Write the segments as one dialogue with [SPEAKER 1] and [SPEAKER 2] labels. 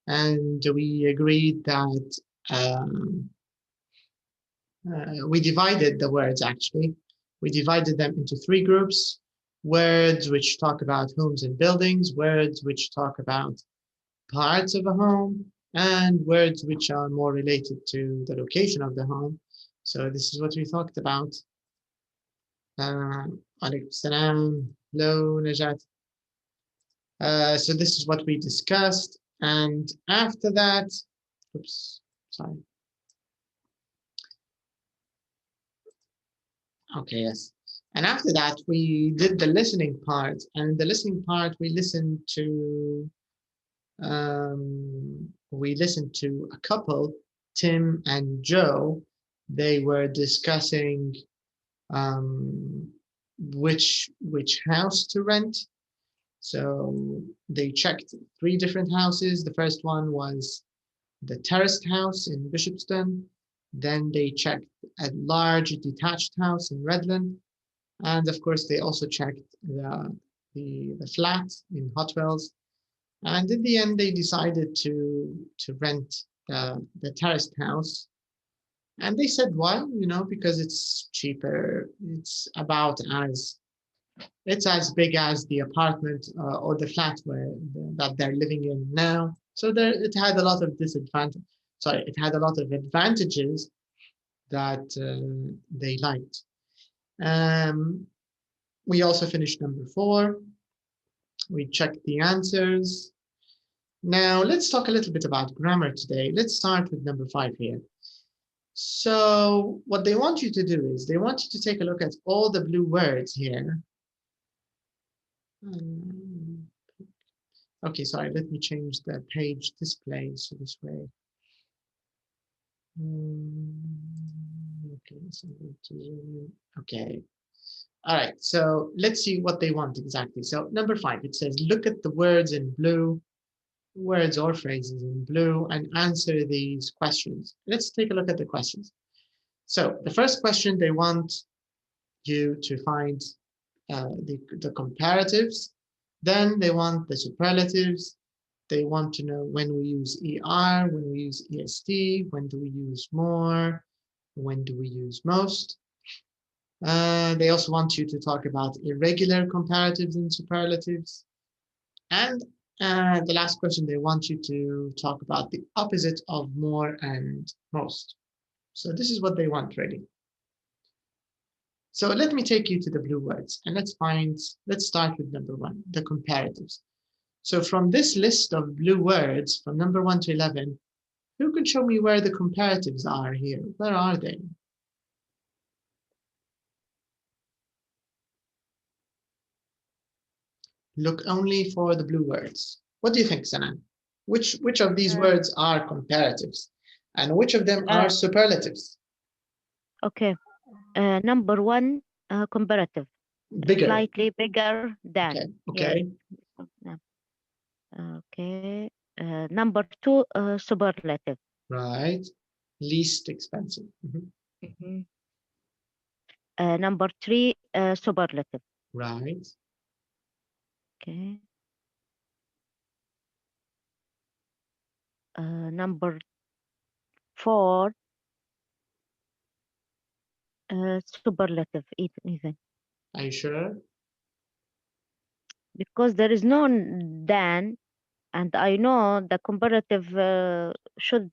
[SPEAKER 1] and we agreed that we divided the words actually. We divided them into three groups: words which talk about homes and buildings, words which talk about parts of a home, and words which are more related to the location of the home. So this is what we talked about. Alaikum salam. Hello, Najat. So this is what we discussed. And after that, oops, sorry. Okay, yes. And after that, we did the listening part. And in the listening part, we listened to a couple, Tim and Joe. They were discussing which house to rent. So they checked three different houses. The first one was the terraced house in Bishopston. Then they checked a large detached house in Redland. And of course, they also checked the flat in Hot Wells. And in the end, they decided to rent the terraced house. And they said, why? Because it's cheaper. It's as big as the apartment or the flat that they're living in now. So it had a lot of disadvantages. Sorry, it had a lot of advantages that they liked. We also finished number 4. We checked the answers. Now let's talk a little bit about grammar today. Let's start with number 5 here. So what they want you to do is they want you to take a look at all the blue words here. Okay, sorry, let me change the page display so this way. Okay, so okay. All right, so let's see what they want exactly. So number 5, it says, look at the words in blue, words or phrases in blue, and answer these questions. Let's take a look at the questions. So the first question, they want you to find the comparatives. Then they want the superlatives. They want to know when we use ER, when we use EST, when do we use more, when do we use most. They also want you to talk about irregular comparatives and superlatives. And the last question, they want you to talk about the opposite of more and most. So this is what they want, really. So let me take you to the blue words, and let's start with number 1, the comparatives. So from this list of blue words, from number 1 to 11, who can show me where the comparatives are here? Where are they? Look only for the blue words. What do you think, Sanan? Which of these words are comparatives? And which of them are superlatives?
[SPEAKER 2] Okay. Number 1, comparative.
[SPEAKER 1] Bigger.
[SPEAKER 2] Slightly bigger than.
[SPEAKER 1] Okay.
[SPEAKER 2] Yeah. Okay. Number 2, superlative.
[SPEAKER 1] Right. Least expensive.
[SPEAKER 2] Number 3, superlative.
[SPEAKER 1] Right.
[SPEAKER 2] Okay. Number 4, superlative even.
[SPEAKER 1] Are you sure?
[SPEAKER 2] Because there is no than, and I know the comparative should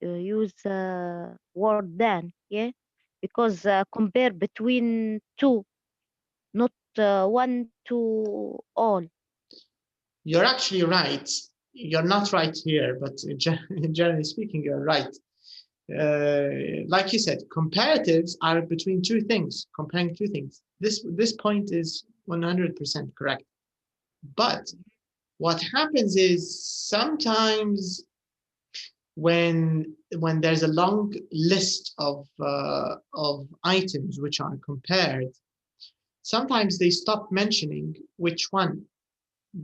[SPEAKER 2] use word than, yeah, because compare between 2, not 1 to all.
[SPEAKER 1] You're actually right. You're not right here, but generally speaking, you're right. Like you said, comparatives are between two things, comparing two things. This point is 100% correct. But what happens is sometimes when there's a long list of items which are compared, sometimes they stop mentioning which one.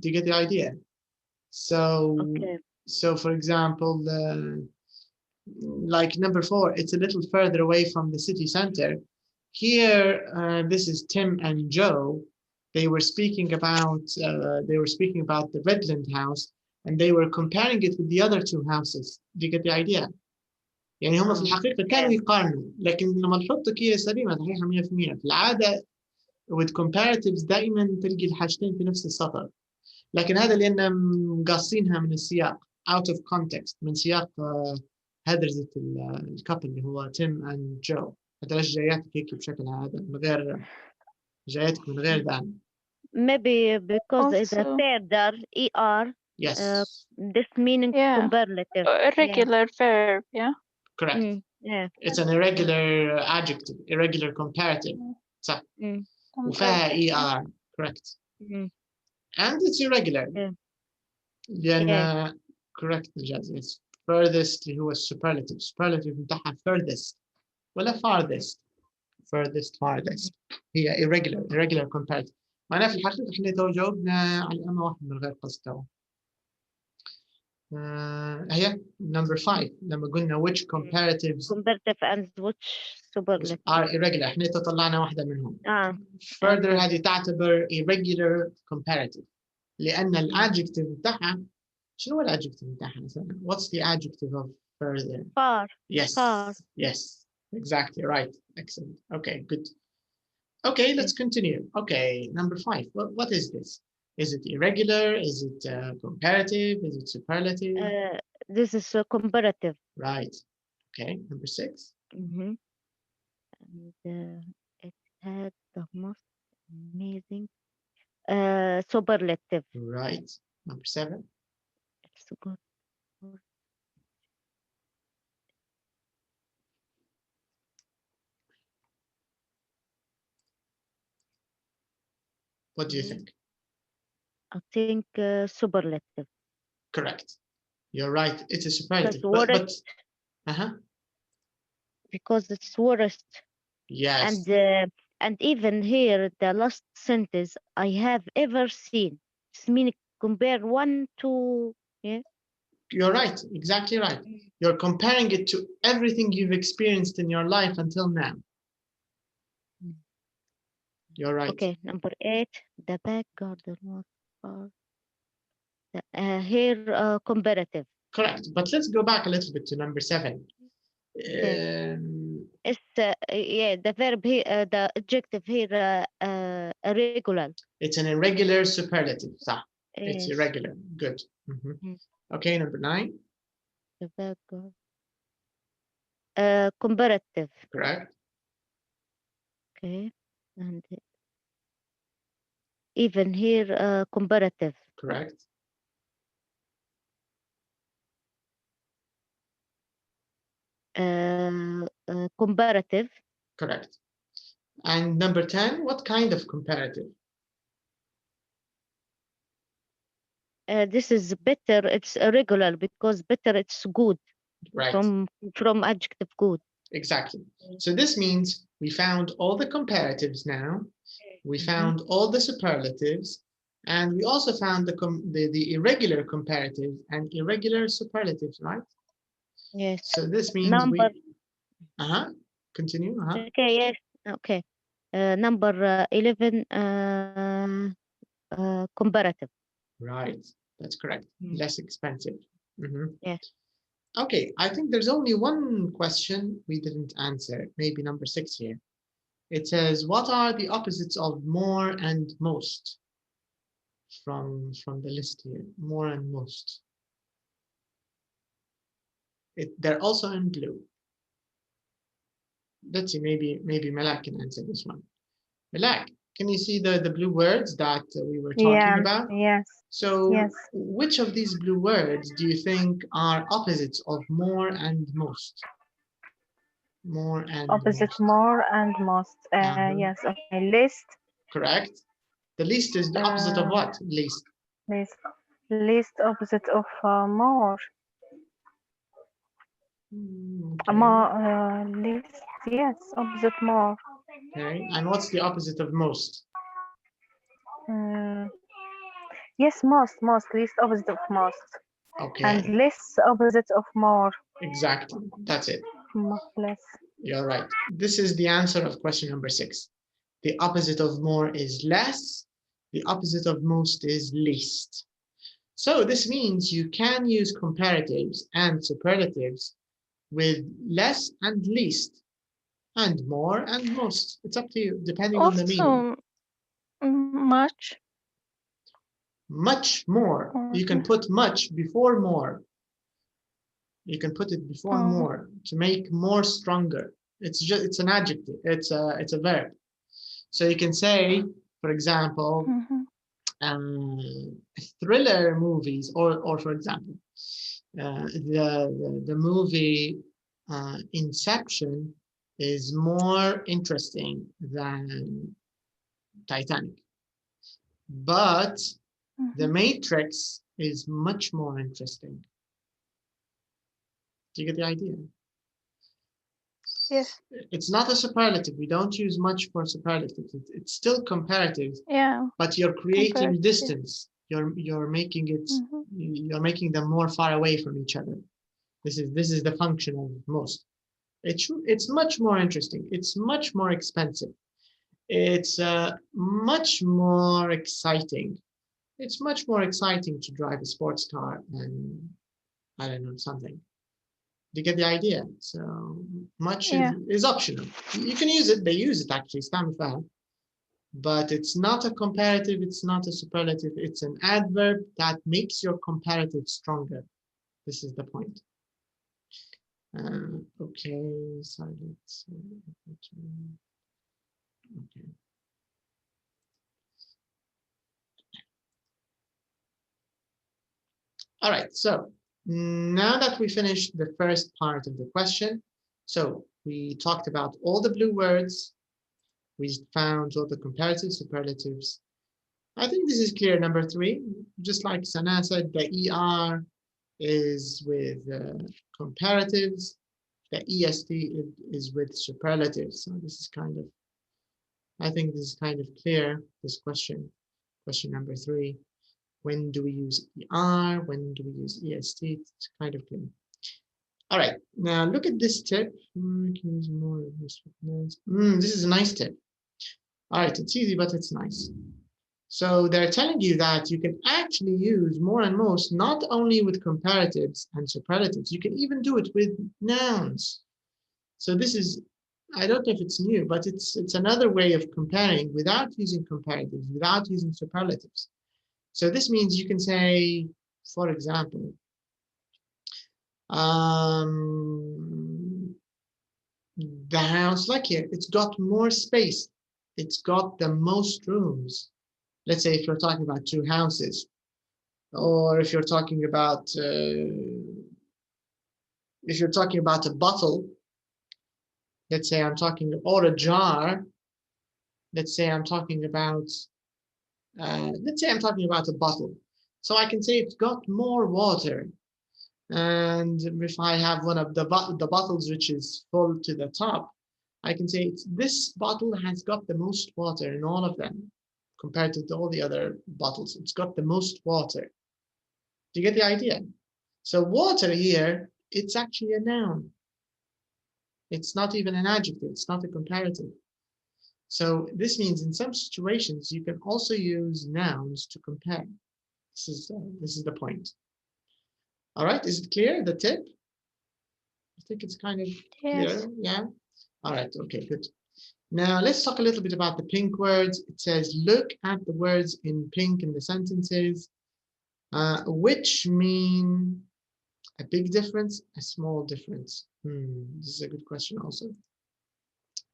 [SPEAKER 1] Do you get the idea? So,
[SPEAKER 2] okay.
[SPEAKER 1] So for example, like number 4, it's a little further away from the city center. Here, this is Tim and Joe. They were speaking about the Redland house. and they were comparing it with the other two houses. Do you get the idea? يعني هم في الحقيقة كانوا يقارنوا، لكن لما نحط كي سليمة صحيحة 100%. في العادة with comparatives دائما تلقي الحاجتين في نفس السطر، لكن هذا لأن مقاصينها من السياق out of context، من سياق هدرزة الكابل اللي هو تيم and جو. هذا جاياتك هيك بشكل هذا من غير جاياتك من غير دان.
[SPEAKER 2] Maybe because it's a further ER.
[SPEAKER 1] Yes.
[SPEAKER 2] This meaning comparative.
[SPEAKER 3] Irregular verb. Yeah.
[SPEAKER 1] Correct.
[SPEAKER 2] Yeah.
[SPEAKER 1] It's an irregular adjective, irregular comparative. صح. وفيها ER. Correct. And it's irregular. لأن correct الجاز. It's furthest اللي هو superlative. Superlative متاعها furthest ولا farthest. Farthest. هي irregular comparative. معناها في الحقيقة احنا تو جاوبنا على أما واحد من غير قصد تو. هي number 5 لما قلنا which comparatives
[SPEAKER 2] comparative and which superlative
[SPEAKER 1] are irregular. احنا طلعنا واحدة منهم. Further هذه تعتبر irregular comparative لأن الادجكتيف بتاعها شنو هو الادجكتيف بتاعها مثلا؟ What's the adjective of further?
[SPEAKER 2] Far.
[SPEAKER 1] Yes.
[SPEAKER 2] Far.
[SPEAKER 1] Yes. Exactly right. Excellent. Okay. Good. Okay. Let's continue. Okay. Number 5. What is this? Is it irregular? Is it comparative? Is it superlative?
[SPEAKER 2] This is a comparative.
[SPEAKER 1] Right. Okay. Number 6.
[SPEAKER 2] And it had the most amazing superlative.
[SPEAKER 1] Right. Number 7.
[SPEAKER 2] It's good.
[SPEAKER 1] What do you think?
[SPEAKER 2] I think superlative.
[SPEAKER 1] Correct. You're right. It's a superlative.
[SPEAKER 2] Because it's worst.
[SPEAKER 1] Yes.
[SPEAKER 2] And even here, the last sentence I have ever seen. It's meaning compare 1 to. Yeah.
[SPEAKER 1] You're right. Exactly right. You're comparing it to everything you've experienced in your life until now. You're right.
[SPEAKER 2] Okay. Number 8. The back garden was far. Here comparative.
[SPEAKER 1] Correct. But let's go back a little bit to number 7.
[SPEAKER 2] It's the verb here, the adjective here, irregular.
[SPEAKER 1] It's an irregular superlative.
[SPEAKER 2] Yes.
[SPEAKER 1] It's irregular. Good. Okay, number 9.
[SPEAKER 2] The back garden. Comparative.
[SPEAKER 1] Correct.
[SPEAKER 2] Okay. And even here comparative.
[SPEAKER 1] Correct.
[SPEAKER 2] Comparative.
[SPEAKER 1] Correct. And number 10, what kind of comparative?
[SPEAKER 2] This is better. It's irregular because better it's good.
[SPEAKER 1] Right.
[SPEAKER 2] From adjective good.
[SPEAKER 1] Exactly. So this means we found all the comparatives now. We found all the superlatives, and we also found the irregular comparatives and irregular superlatives, right?
[SPEAKER 2] Yes.
[SPEAKER 1] So this means continue.
[SPEAKER 2] Okay. Yes. Okay. Number 11. Comparative.
[SPEAKER 1] Right. That's correct. Less expensive.
[SPEAKER 2] Yes.
[SPEAKER 1] Okay. I think there's only one question we didn't answer. Maybe number 6 here. It says, what are the opposites of more and most? From the list here, more and most. They're also in blue. Let's see, maybe Malak can answer this one. Malak, can you see the blue words that we were talking about?
[SPEAKER 3] Yes.
[SPEAKER 1] So which of these blue words do you think are opposites of more and most? More and
[SPEAKER 3] Opposite
[SPEAKER 1] most.
[SPEAKER 3] more and most. Yes. Okay. Least.
[SPEAKER 1] Correct. The least is the opposite of what? Least.
[SPEAKER 3] Least opposite of more.
[SPEAKER 1] Okay.
[SPEAKER 3] Least. Yes. Opposite more.
[SPEAKER 1] Okay. And what's the opposite of most?
[SPEAKER 3] Yes. Most. Least opposite of most.
[SPEAKER 1] Okay.
[SPEAKER 3] And less opposite of more.
[SPEAKER 1] Exactly. That's it.
[SPEAKER 3] Less.
[SPEAKER 1] You're right. This is the answer of question number 6. The opposite of more is less. The opposite of most is least. So this means you can use comparatives and superlatives with less and least, and more and most. It's up to you, depending on the meaning.
[SPEAKER 3] Also, much.
[SPEAKER 1] Much more. You can put much before more. You can put it before more to make more stronger. It's an adjective. It's a verb. So you can say, for example, thriller movies, or for example, the movie Inception is more interesting than Titanic, but The Matrix is much more interesting. Do you get the idea?
[SPEAKER 3] Yes.
[SPEAKER 1] It's not a superlative. We don't use much for superlatives. It's still comparative.
[SPEAKER 3] Yeah.
[SPEAKER 1] But you're creating distance. You're making it. You're making them more far away from each other. This is the function of most. It's much more interesting. It's much more expensive. It's much more exciting. It's much more exciting to drive a sports car than, I don't know, something. Do you get the idea? So much is optional. You can use it. They use it actually. But it's not a comparative. It's not a superlative. It's an adverb that makes your comparative stronger. This is the point. Okay, so let's okay. All right, so now that we finished the first part of the question, so we talked about all the blue words, we found all the comparative superlatives. I think this is clear. Number 3, just like Sana said, the ER is with comparatives, the EST is with superlatives. So this is kind of, I think this is kind of clear, this question number 3. When do we use ER? When do we use EST? It's kind of clear. All right, now look at this tip. This is a nice tip. All right, it's easy, but it's nice. So they're telling you that you can actually use more and most, not only with comparatives and superlatives, you can even do it with nouns. So this is, I don't know if it's new, but it's another way of comparing without using comparatives, without using superlatives. So this means you can say, for example, the house, like here, it's got more space. It's got the most rooms. Let's say if you're talking about 2 houses, or if you're talking about a bottle, let's say I'm talking, or a jar, let's say I'm talking about a bottle. So I can say it's got more water. And if I have one of the bottles which is full to the top, I can say this bottle has got the most water in all of them compared to all the other bottles. It's got the most water. Do you get the idea? So water here, it's actually a noun. It's not even an adjective. It's not a comparative. So this means in some situations, you can also use nouns to compare. This is the point. All right, is it clear, the tip? I think it's kind of clear, yeah? All right, okay, good. Now let's talk a little bit about the pink words. It says, look at the words in pink in the sentences, which mean a big difference, a small difference. This is a good question also.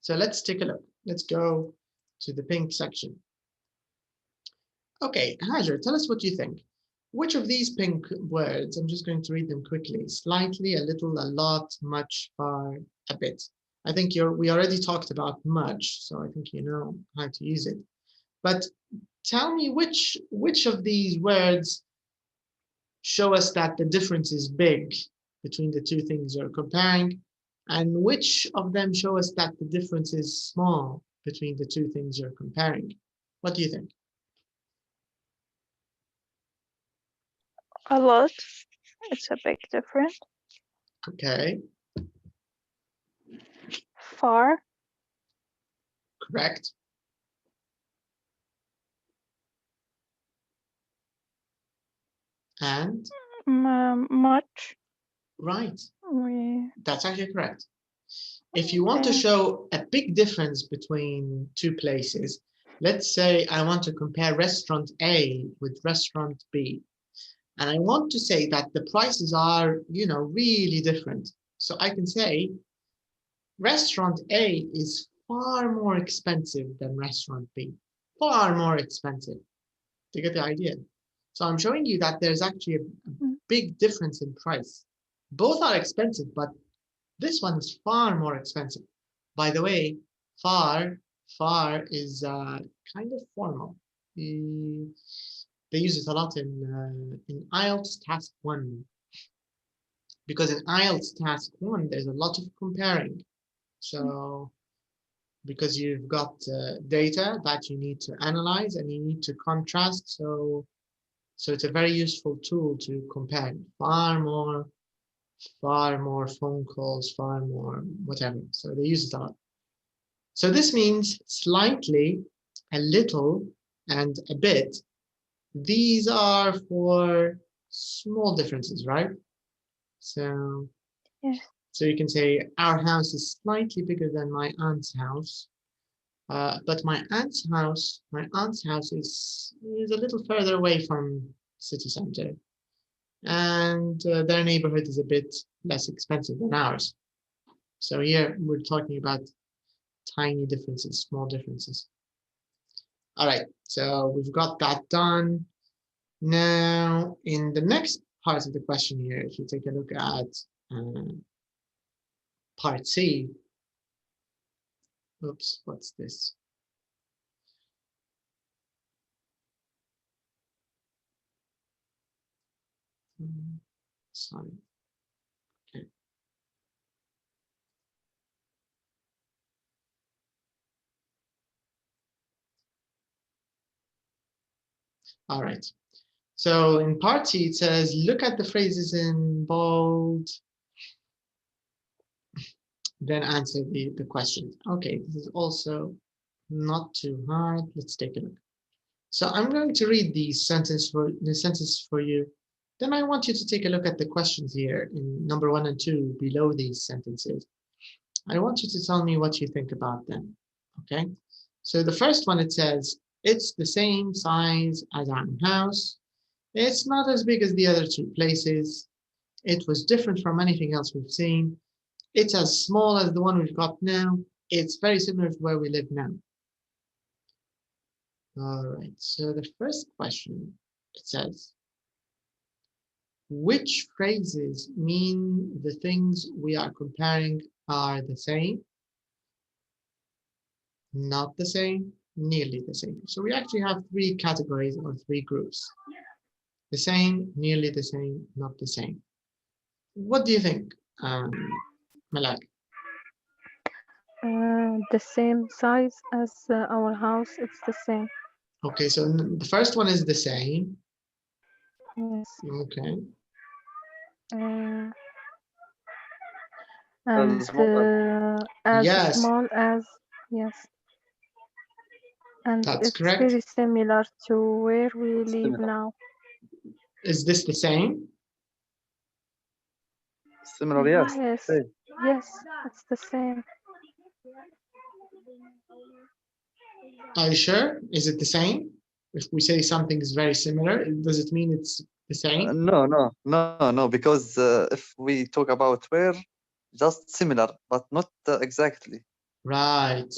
[SPEAKER 1] So let's take a look. Let's go to the pink section. Okay, Hajar, tell us what you think. Which of these pink words, I'm just going to read them quickly, slightly, a little, a lot, much, far, a bit. I think we already talked about much, so I think you know how to use it. But tell me which of these words show us that the difference is big between the 2 things you're comparing, and which of them show us that the difference is small between the 2 things you're comparing. What do you think?
[SPEAKER 3] A lot. It's a big difference.
[SPEAKER 1] Okay.
[SPEAKER 3] Far.
[SPEAKER 1] Correct. and
[SPEAKER 3] Much.
[SPEAKER 1] right.
[SPEAKER 3] We,
[SPEAKER 1] That's actually correct. If you want to show a big difference between two places, let's say I want to compare restaurant A with restaurant B, and I want to say that the prices are, you know, really different. So I can say restaurant A is far more expensive than restaurant B, far more expensive. Do you get the idea? So I'm showing you that there's actually a big difference in price. Both are expensive, but this one is far more expensive. By the way, far is kind of formal. They use it a lot in IELTS Task 1. Because in IELTS Task 1, there's a lot of comparing. So, because you've got data that you need to analyze and you need to contrast, so it's a very useful tool to compare. Far more phone calls, far more whatever. So they use it a lot. So this means slightly, a little, and a bit. These are for small differences, right? So,
[SPEAKER 3] yes.
[SPEAKER 1] so you can say our house is slightly bigger than my aunt's house, but my aunt's house is a little further away from city center, and their neighborhood is a bit less expensive than ours. So here we're talking about tiny differences, small differences. All right, so we've got that done. Now, in the next part of the question here, if you take a look at part C, oops, what's this? Sorry. Okay. All right. So in part C, it says, look at the phrases in bold, then answer the questions. Okay, this is also not too hard. Let's take a look. So I'm going to read the sentence for you. Then I want you to take a look at the questions here in number 1 and 2 below these sentences. I want you to tell me what you think about them. Okay. So the first one, it says, it's the same size as our house. It's not as big as the other two places. It was different from anything else we've seen. It's as small as the one we've got now. It's very similar to where we live now. All right, so the first question, it says, which phrases mean the things we are comparing are the same, not the same, nearly the same? So we actually have 3 categories or 3 groups. The same, nearly the same, not the same. What do you think, Malak?
[SPEAKER 3] The same size as our house. It's the same.
[SPEAKER 1] Okay, so the first one is the same.
[SPEAKER 3] Yes.
[SPEAKER 1] Okay.
[SPEAKER 3] And as
[SPEAKER 1] Yes,
[SPEAKER 3] small as, yes. And
[SPEAKER 1] that's
[SPEAKER 3] it's
[SPEAKER 1] correct.
[SPEAKER 3] very similar to where we live now.
[SPEAKER 1] Is this the same?
[SPEAKER 4] Similar, yes.
[SPEAKER 3] Yes,
[SPEAKER 4] Same.
[SPEAKER 3] yes, it's the same.
[SPEAKER 1] Are you sure? Is it the same? If we say something is very similar, does it mean it's the same?
[SPEAKER 4] No, because if we talk about where, just similar, but not exactly.
[SPEAKER 1] Right.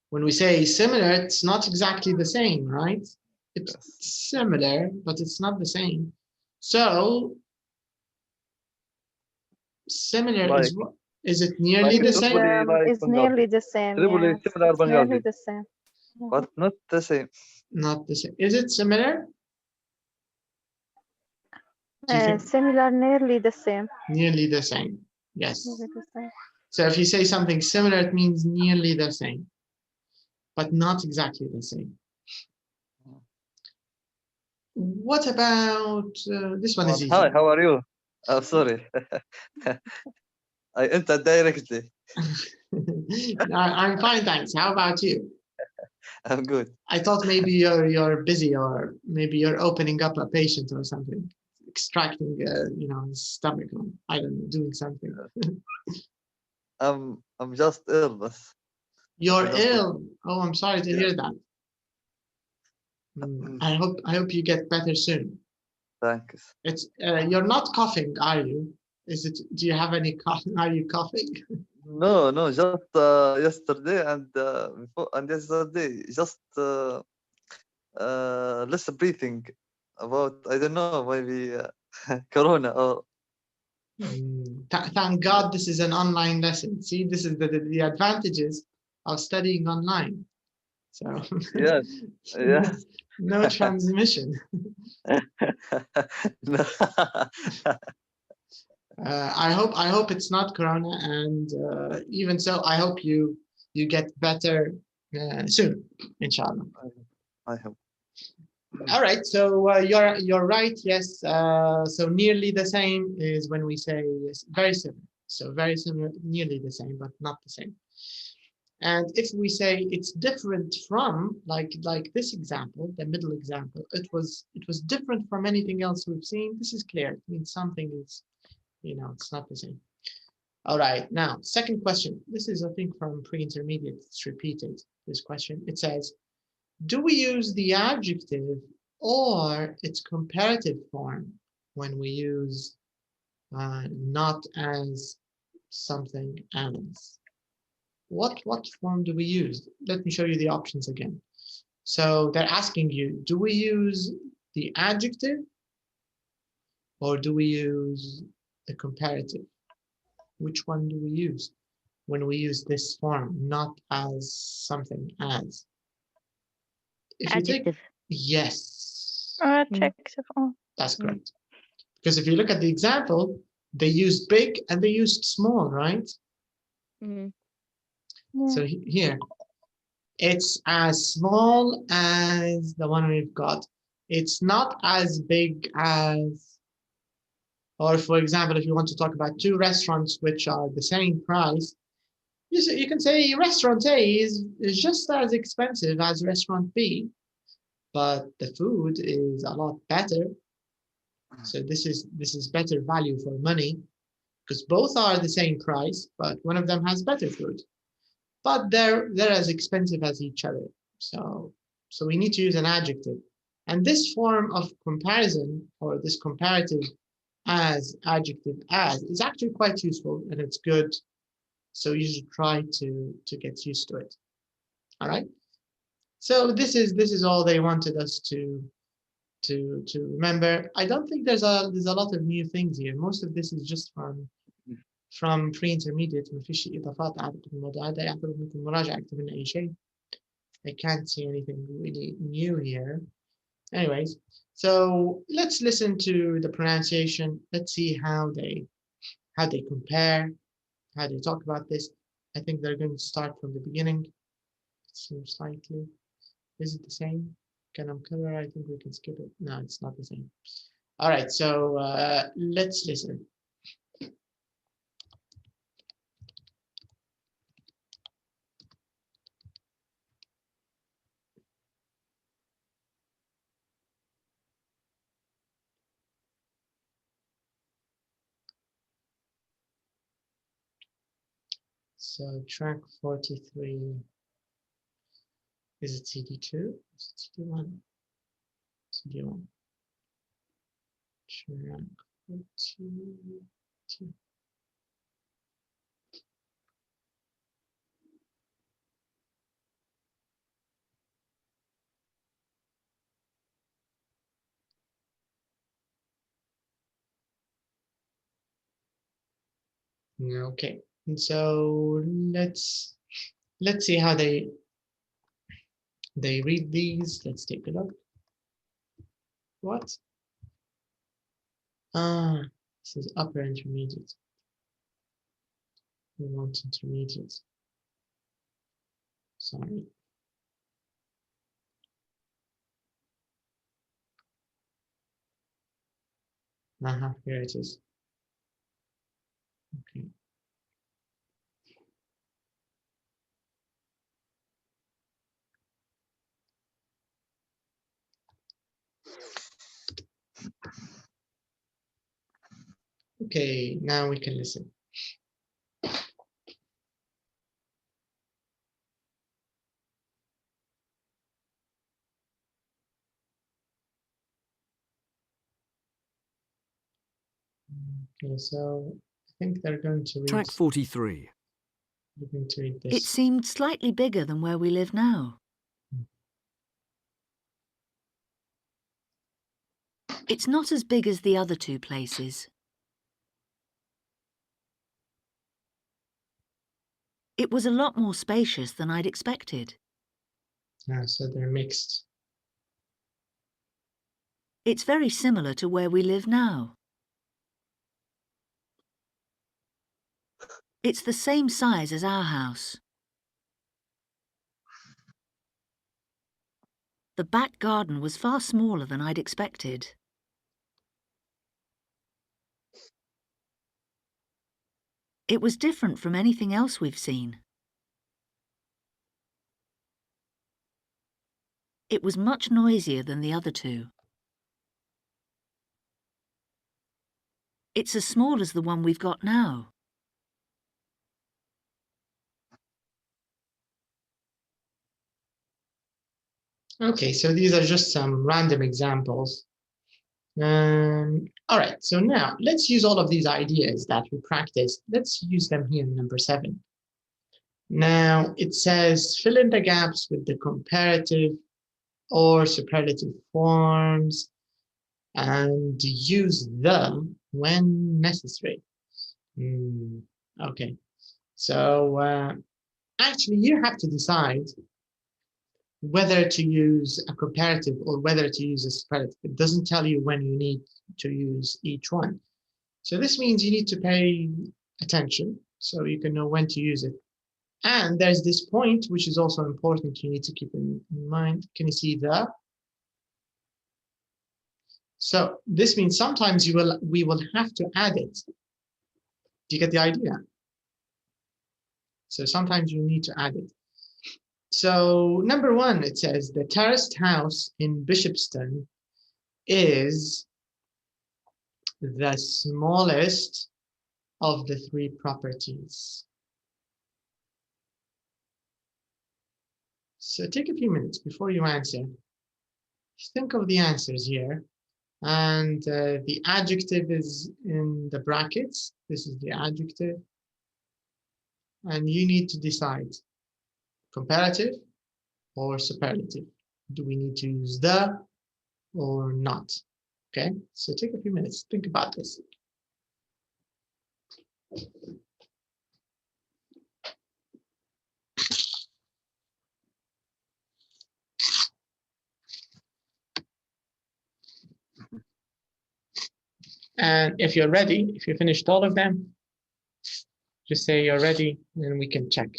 [SPEAKER 1] When we say similar, it's not exactly the same, right? It's
[SPEAKER 4] Yes.
[SPEAKER 1] similar, but it's not the same. So similar
[SPEAKER 4] Like,
[SPEAKER 1] is what? Is it nearly
[SPEAKER 4] like
[SPEAKER 1] the
[SPEAKER 4] Tripoli,
[SPEAKER 1] same?
[SPEAKER 4] like
[SPEAKER 3] It's
[SPEAKER 4] Benghazi.
[SPEAKER 3] nearly the same.
[SPEAKER 4] Tripoli
[SPEAKER 3] Yes,
[SPEAKER 4] similar
[SPEAKER 3] it's nearly
[SPEAKER 4] Benghazi,
[SPEAKER 3] the same.
[SPEAKER 4] but not the same.
[SPEAKER 1] Not the same. Is it similar? Do you think
[SPEAKER 3] Similar, nearly the same.
[SPEAKER 1] nearly the same? Yes.
[SPEAKER 3] Nearly the same.
[SPEAKER 1] So if you say something similar, it means nearly the same, but not exactly the same. What about this one? Is easy.
[SPEAKER 4] Hi, how are you? Oh, sorry. I entered directly.
[SPEAKER 1] I'm fine, thanks. How about you?
[SPEAKER 4] I'm good.
[SPEAKER 1] I thought maybe you're busy, or maybe you're opening up a patient or something. extracting, you know, his stomach, or I don't know, doing something.
[SPEAKER 4] I'm just ill, بس.
[SPEAKER 1] You're
[SPEAKER 4] I just-
[SPEAKER 1] ill. Oh, I'm sorry to hear that. I hope you get better soon.
[SPEAKER 4] Thanks.
[SPEAKER 1] It's you're not coughing, are you? Is it? Do you have any cough? Are you coughing?
[SPEAKER 4] No, just yesterday and before and yesterday, just less breathing about, I don't know, maybe corona or
[SPEAKER 1] Thank God this is an online lesson. See, this is the advantages of studying online. So
[SPEAKER 4] yes, yeah.
[SPEAKER 1] no transmission.
[SPEAKER 4] No.
[SPEAKER 1] I hope it's not corona, and even so, I hope you get better soon, inshallah.
[SPEAKER 4] I hope.
[SPEAKER 1] All right, so you're right. Yes, so nearly the same is when we say yes, very similar. So very similar, nearly the same, but not the same. And if we say it's different from, like this example, the middle example, it was different from anything else we've seen. This is clear. It means something is, you know, it's not the same. All right, now second question. This is, I think, from pre-intermediate. It's repeated. This question. It says, do we use the adjective or its comparative form when we use not as something as? What form do we use? Let me show you the options again. So they're asking you, do we use the adjective or do we use the comparative? Which one do we use when we use this form, not as something as? If you take,
[SPEAKER 2] Adjective.
[SPEAKER 1] yes,
[SPEAKER 3] Adjective. Oh.
[SPEAKER 1] that's correct. Because if you look at the example, they used big and they used small, right?
[SPEAKER 2] Mm.
[SPEAKER 3] Yeah.
[SPEAKER 1] So here, it's as small as the one we've got. It's not as big as, or for example, if you want to talk about two restaurants which are the same price, you can say restaurant A is just as expensive as restaurant B, but the food is a lot better. So this is better value for money because both are the same price, but one of them has better food. But they're as expensive as each other. So we need to use an adjective. And this form of comparison, or this comparative as, adjective as, is actually quite useful and it's good. So you should try to get used to it. All right. So this is all they wanted us to remember. I don't think there's a lot of new things here. Most of this is just from pre-intermediate. ما فيش إضافات أعتقد الموضوع هذا يعتبر منكم مراجعة أكتر من أي شيء. I can't see anything really new here. Anyways, so let's listen to the pronunciation. Let's see how they compare, how they talk about this. I think they're going to start from the beginning. It seems slightly. Is it the same? Kalam color, I think we can skip it. No, it's not the same. All right, so let's listen. So track 43, is it CD2? Is it CD1? CD1. Track 42. Okay, and so let's see how they read these. Let's take a look. What? This is upper intermediate. We want intermediate. Sorry. Here it is. Okay. Okay, now we can listen. Okay, so I think they're going to read.
[SPEAKER 5] Track 43.
[SPEAKER 1] They're going to read this.
[SPEAKER 6] It seemed slightly bigger than where we live now. It's not as big as the other two places. It was a lot more spacious than I'd expected.
[SPEAKER 1] So they're mixed.
[SPEAKER 6] It's very similar to where we live now. It's the same size as our house. The back garden was far smaller than I'd expected. It was different from anything else we've seen. It was much noisier than the other two. It's as small as the one we've got now.
[SPEAKER 1] Okay, so these are just some random examples. All right, so now let's use all of these ideas that we practiced. Let's use them here in number 7. Now it says fill in the gaps with the comparative or superlative forms and use them when necessary. Okay, so actually you have to decide whether to use a comparative or whether to use a superlative. It doesn't tell you when you need to use each one. So this means you need to pay attention so you can know when to use it. And there's this point, which is also important, you need to keep in mind. Can you see the? So this means sometimes we will have to add it. Do you get the idea? So sometimes you need to add it. So number 1, it says the terraced house in Bishopston is the smallest of the 3 properties. So take a few minutes before you answer. Think of the answers here. And the adjective is in the brackets. This is the adjective. And you need to decide comparative or superlative. Do we need to use the or not? Okay, so take a few minutes, think about this. And if you're ready, if you finished all of them, just say you're ready, and we can check.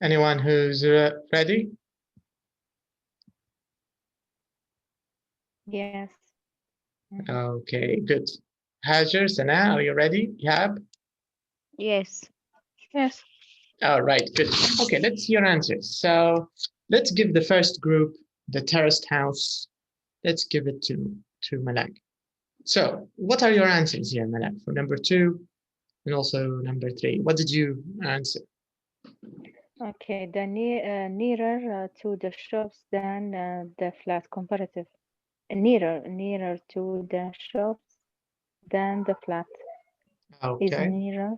[SPEAKER 1] Anyone who's ready?
[SPEAKER 3] Yes.
[SPEAKER 1] Okay, good. Hajar, Sana, are you ready? Yab?
[SPEAKER 2] Yes.
[SPEAKER 3] Yes.
[SPEAKER 1] All right, good. Okay, let's see your answers. So let's give the first group the terraced house. Let's give it to Malak. So what are your answers here, Malak, for number 2 and also number 3? What did you answer?
[SPEAKER 3] Okay, the nearer to the shops than the flat. Comparative. Nearer to the shops than the flat. Is
[SPEAKER 1] Okay,
[SPEAKER 3] nearer.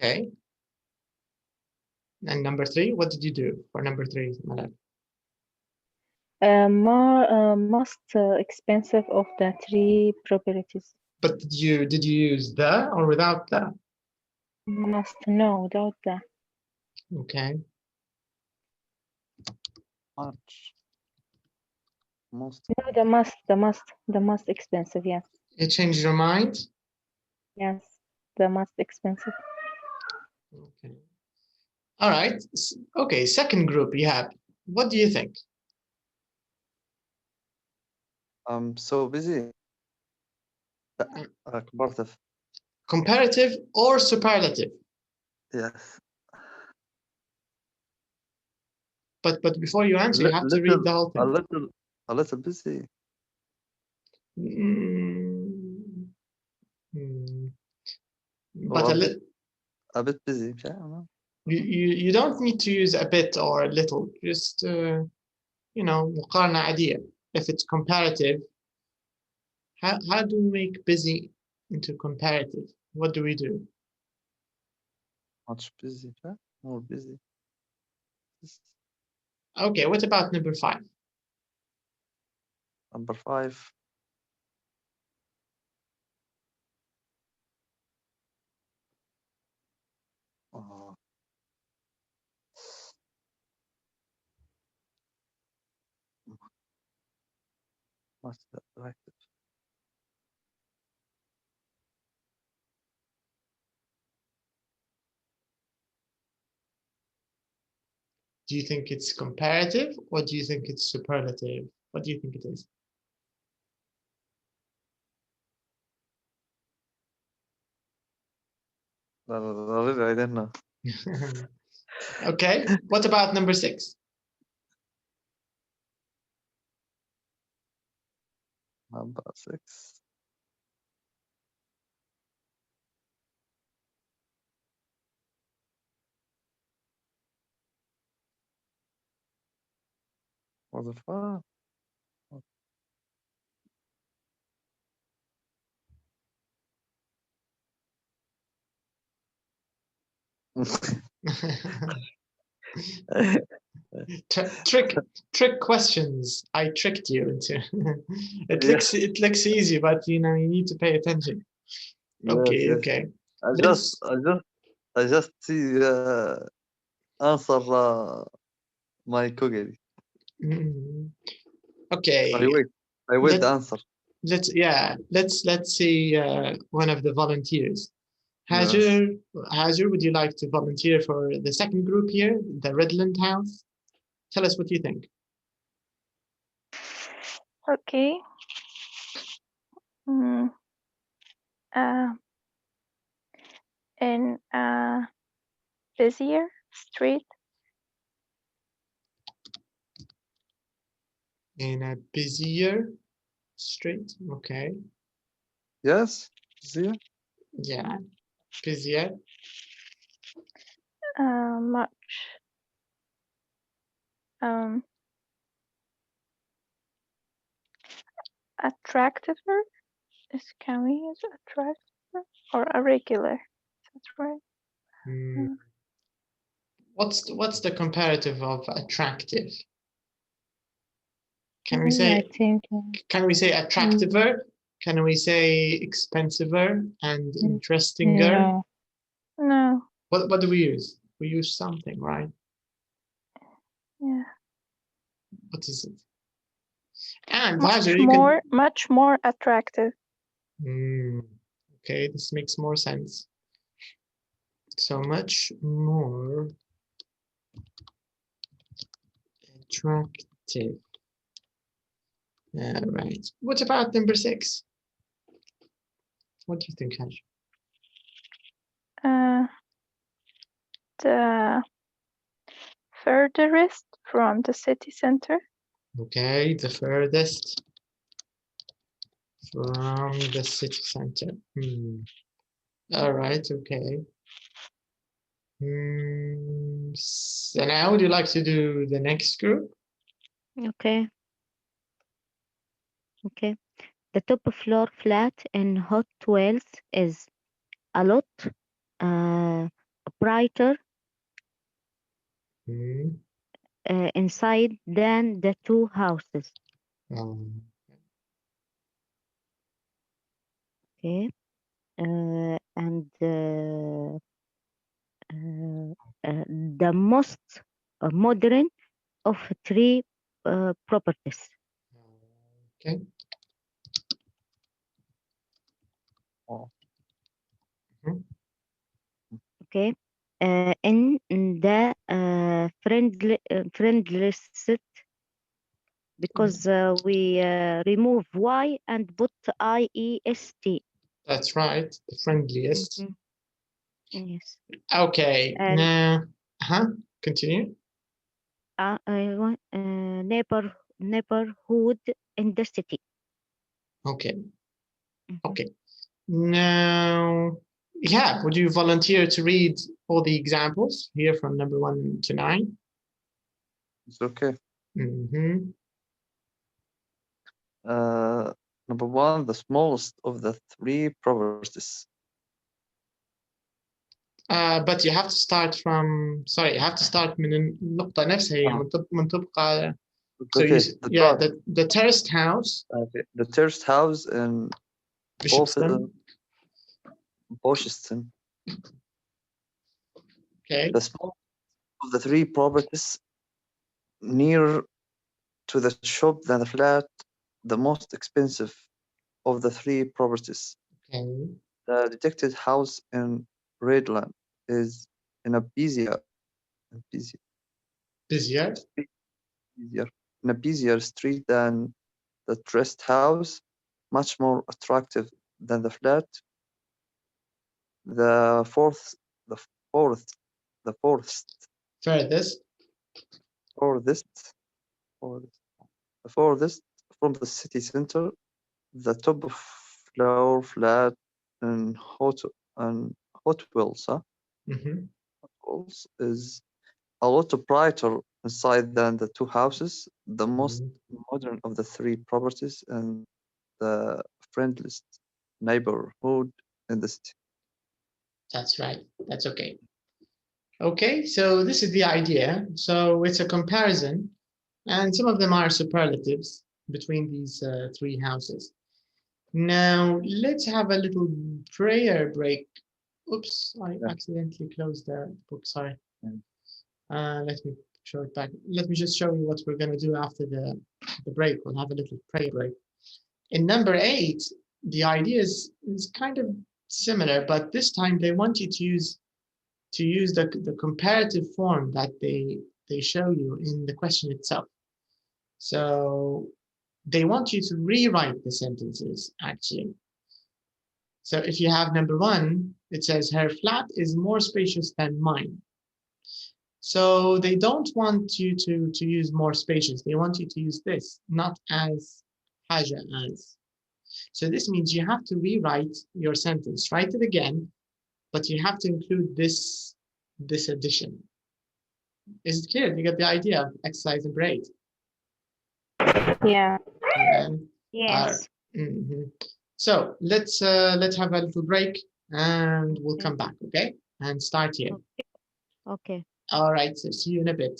[SPEAKER 1] okay. And number 3, what did you do for number 3, Malak?
[SPEAKER 3] Most expensive of the 3 properties.
[SPEAKER 1] But did you use the or without the?
[SPEAKER 3] Must know without the.
[SPEAKER 1] Okay.
[SPEAKER 4] Much. Most.
[SPEAKER 3] No, the most expensive. Yes.
[SPEAKER 1] You changed your mind?
[SPEAKER 3] Yes. The most expensive.
[SPEAKER 1] Okay. All right. Okay, second group you have. What do you think?
[SPEAKER 4] I'm so busy. Comparative.
[SPEAKER 1] Comparative or superlative?
[SPEAKER 4] Yes.
[SPEAKER 1] But before you answer, you have to read the whole thing.
[SPEAKER 4] A little busy.
[SPEAKER 1] But
[SPEAKER 4] a bit busy. I don't know.
[SPEAKER 1] You don't need to use a bit or a little. Just you know, مقارنة عادية. If it's comparative, how do we make busy into comparative? What do we do?
[SPEAKER 4] Much busy. More busy.
[SPEAKER 1] Okay, what about number 5?
[SPEAKER 4] Number 5. Oh. What's that directive?
[SPEAKER 1] Do you think it's comparative or do you think it's superlative? What do you think it is?
[SPEAKER 4] Really, I don't know.
[SPEAKER 1] Okay, what about number 6?
[SPEAKER 4] Number 6. Was it fun?
[SPEAKER 1] trick questions. I tricked you into it looks easy, but you know you need to pay attention. Okay,
[SPEAKER 4] yes.
[SPEAKER 1] okay.
[SPEAKER 4] I just see answer my cookie.
[SPEAKER 1] Okay.
[SPEAKER 4] I wait the answer.
[SPEAKER 1] Let's see one of the volunteers. Hajar, would you like to volunteer for the second group here, the Redland House? Tell us what you think.
[SPEAKER 3] Okay. In a busier street.
[SPEAKER 1] In a busier street, okay.
[SPEAKER 4] Yes, busier.
[SPEAKER 1] Yeah, busier.
[SPEAKER 3] Much. Attractiver. Can we use attractive or irregular? That's right.
[SPEAKER 1] What's the comparative of attractive? Can we say attractiver? Can we say expensiver and interestinger?
[SPEAKER 3] No.
[SPEAKER 1] What do we use? We use something, right?
[SPEAKER 3] Yeah.
[SPEAKER 1] What is it? And
[SPEAKER 3] much more attractive.
[SPEAKER 1] Okay, this makes more sense. So much more attractive. All right. What about number 6? What do you think, Haj?
[SPEAKER 3] The furthest from the city center.
[SPEAKER 1] Okay, the furthest from the city center. All right, okay. So now would you like to do the next group?
[SPEAKER 2] Okay. Okay. The top floor flat in Hot Wheels is a lot brighter
[SPEAKER 1] Hmm.
[SPEAKER 2] inside than the two houses. Okay. And the most modern of three properties.
[SPEAKER 1] Okay.
[SPEAKER 4] Oh.
[SPEAKER 1] Mhm.
[SPEAKER 2] Okay. In the friendlist, because we remove Y and put IEST.
[SPEAKER 1] That's right, the friendliest.
[SPEAKER 2] Yes.
[SPEAKER 1] Okay,
[SPEAKER 2] And
[SPEAKER 1] now, continue.
[SPEAKER 2] neighborhood in the city.
[SPEAKER 1] Okay, okay. Now, yeah, would you volunteer to read all the examples here from number 1 to 9?
[SPEAKER 4] It's okay.
[SPEAKER 1] Mm-hmm.
[SPEAKER 4] Number 1, the smallest of the three properties.
[SPEAKER 1] But you have to start from, sorry, you have to start من النقطة نفسها هي من تبقى. So
[SPEAKER 4] Okay,
[SPEAKER 1] yeah, the terraced house.
[SPEAKER 4] Okay. The terraced house in
[SPEAKER 1] Bishopston.
[SPEAKER 4] Boston.
[SPEAKER 1] Okay.
[SPEAKER 4] The smallest of the three properties nearer to the shop than the flat, the most expensive of the three properties.
[SPEAKER 1] Okay.
[SPEAKER 4] The detected house in Redland is in a busier street than the terraced house, much more attractive than the flat. The furthest from the city center, the top floor flat and Hot Wheels, is a lot brighter inside than the two houses, the most modern of the three properties and the friendliest neighborhood in the city.
[SPEAKER 1] That's right. That's okay. Okay, so this is the idea. So it's a comparison, and some of them are superlatives between these three houses. Now, let's have a little prayer break. Oops, I accidentally closed the book, sorry. Let me show it back. Let me just show you what we're going to do after the break. We'll have a little prayer break. In number 8, the idea is kind of similar, but this time they want you to use the comparative form that they show you in the question itself. So they want you to rewrite the sentences, actually. So if you have number 1, it says, her flat is more spacious than mine. So they don't want you to use more spacious. They want you to use this, not as, haja as. So this means you have to rewrite your sentence. Write it again, but you have to include this addition. Is it clear? You get the idea of exercise and braid?
[SPEAKER 3] Yeah.
[SPEAKER 2] Yes.
[SPEAKER 1] So let's have a little break and we'll come back, okay? And start here.
[SPEAKER 2] Okay.
[SPEAKER 1] All right, so see you in a bit.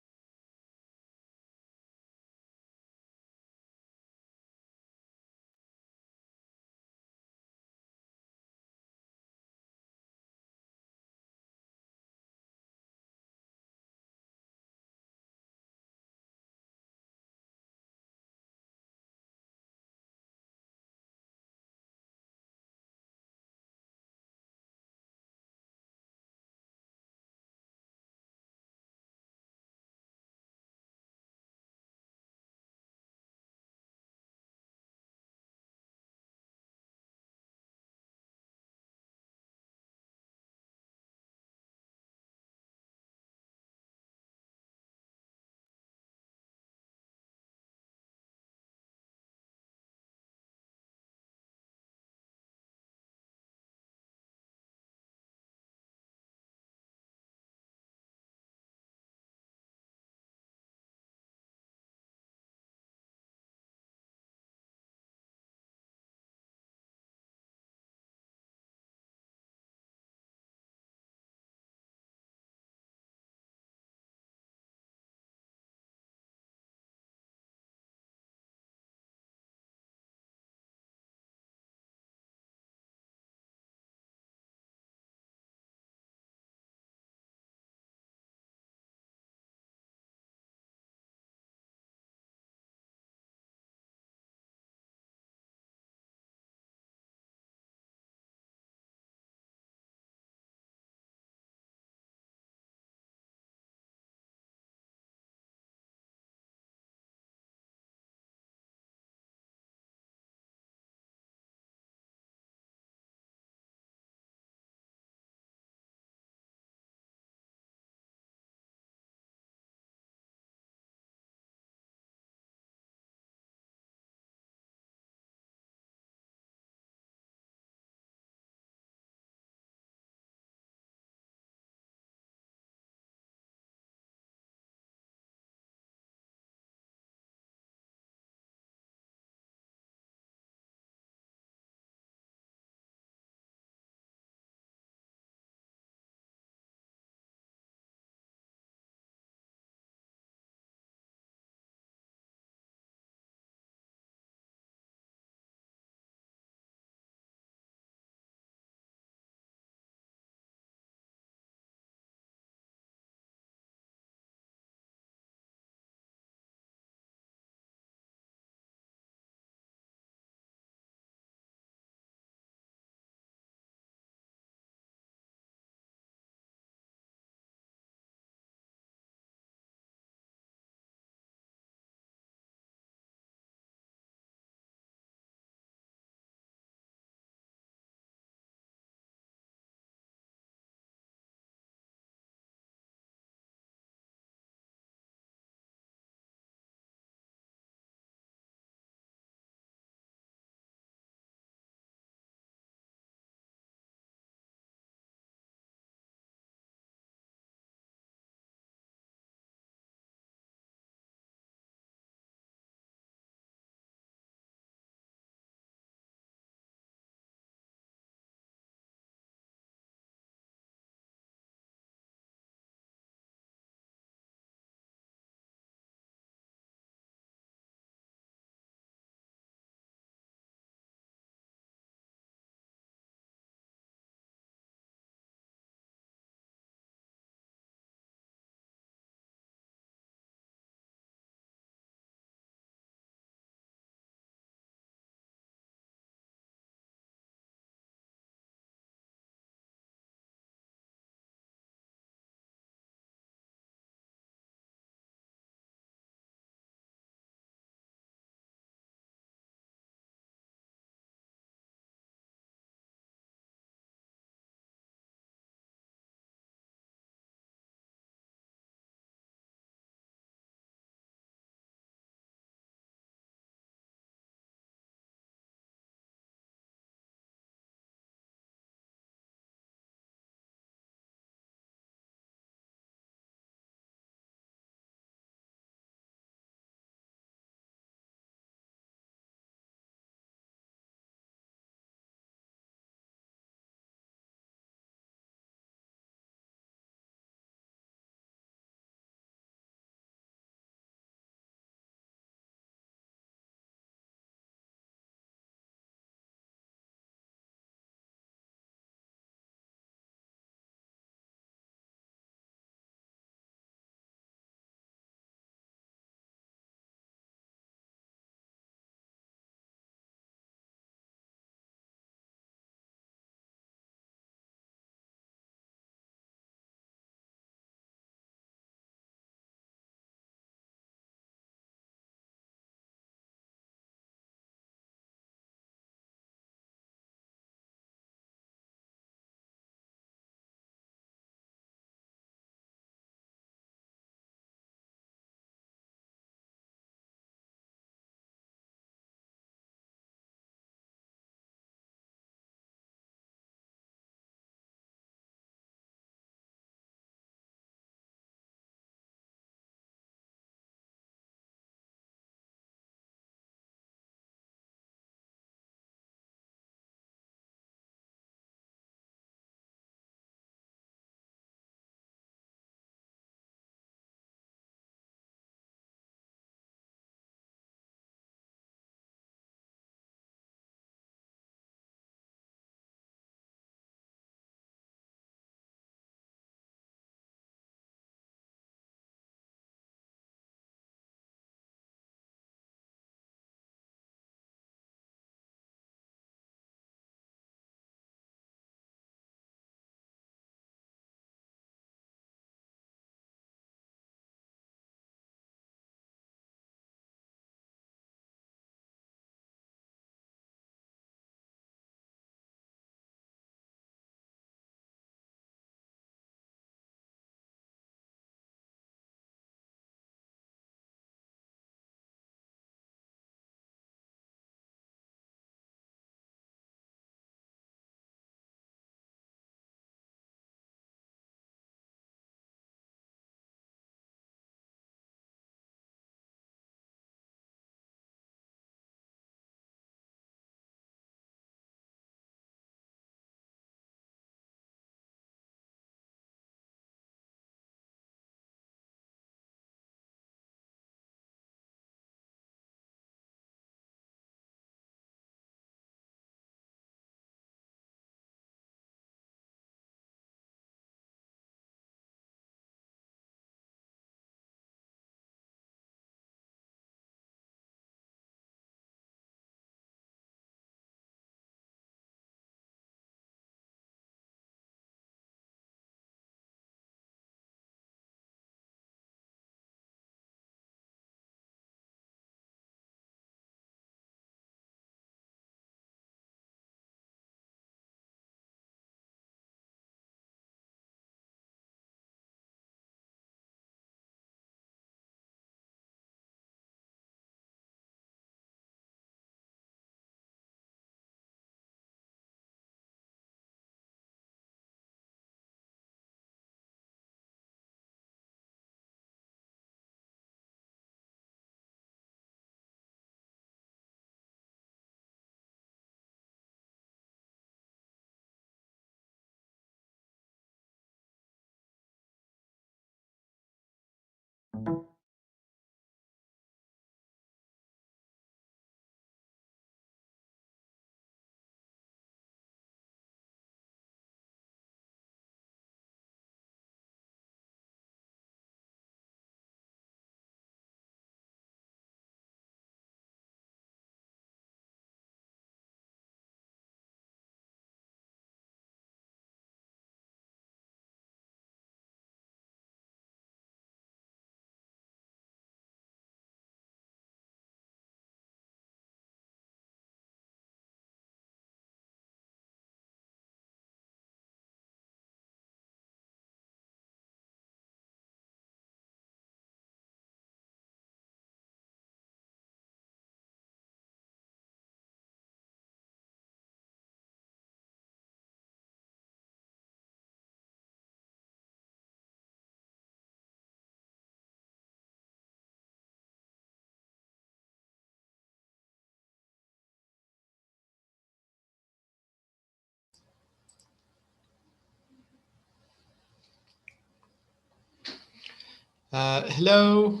[SPEAKER 1] Hello.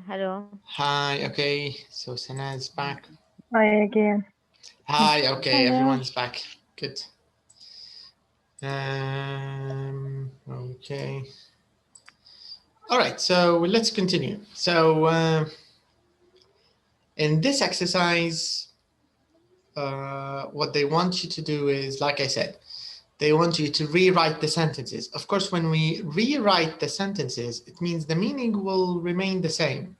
[SPEAKER 2] Hello.
[SPEAKER 1] Hi. Okay. So Sana is back.
[SPEAKER 3] Hi again.
[SPEAKER 1] Hi. Okay.
[SPEAKER 3] Hello.
[SPEAKER 1] Everyone's back. Good. Okay. All right. So let's continue. So in this exercise, what they want you to do is, like I said, they want you to rewrite the sentences. Of course, when we rewrite the sentences, it means the meaning will remain the same,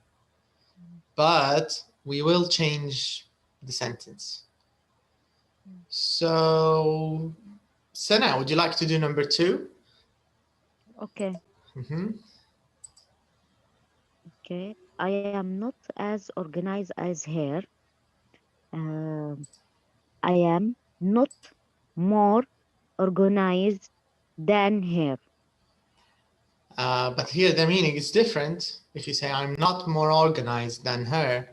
[SPEAKER 1] but we will change the sentence. So, Sana, would you like to do number 2?
[SPEAKER 2] Okay.
[SPEAKER 1] Mhm.
[SPEAKER 2] Okay. I am not as organized as her. I am not more organized than her.
[SPEAKER 1] But here the meaning is different. If you say I'm not more organized than her,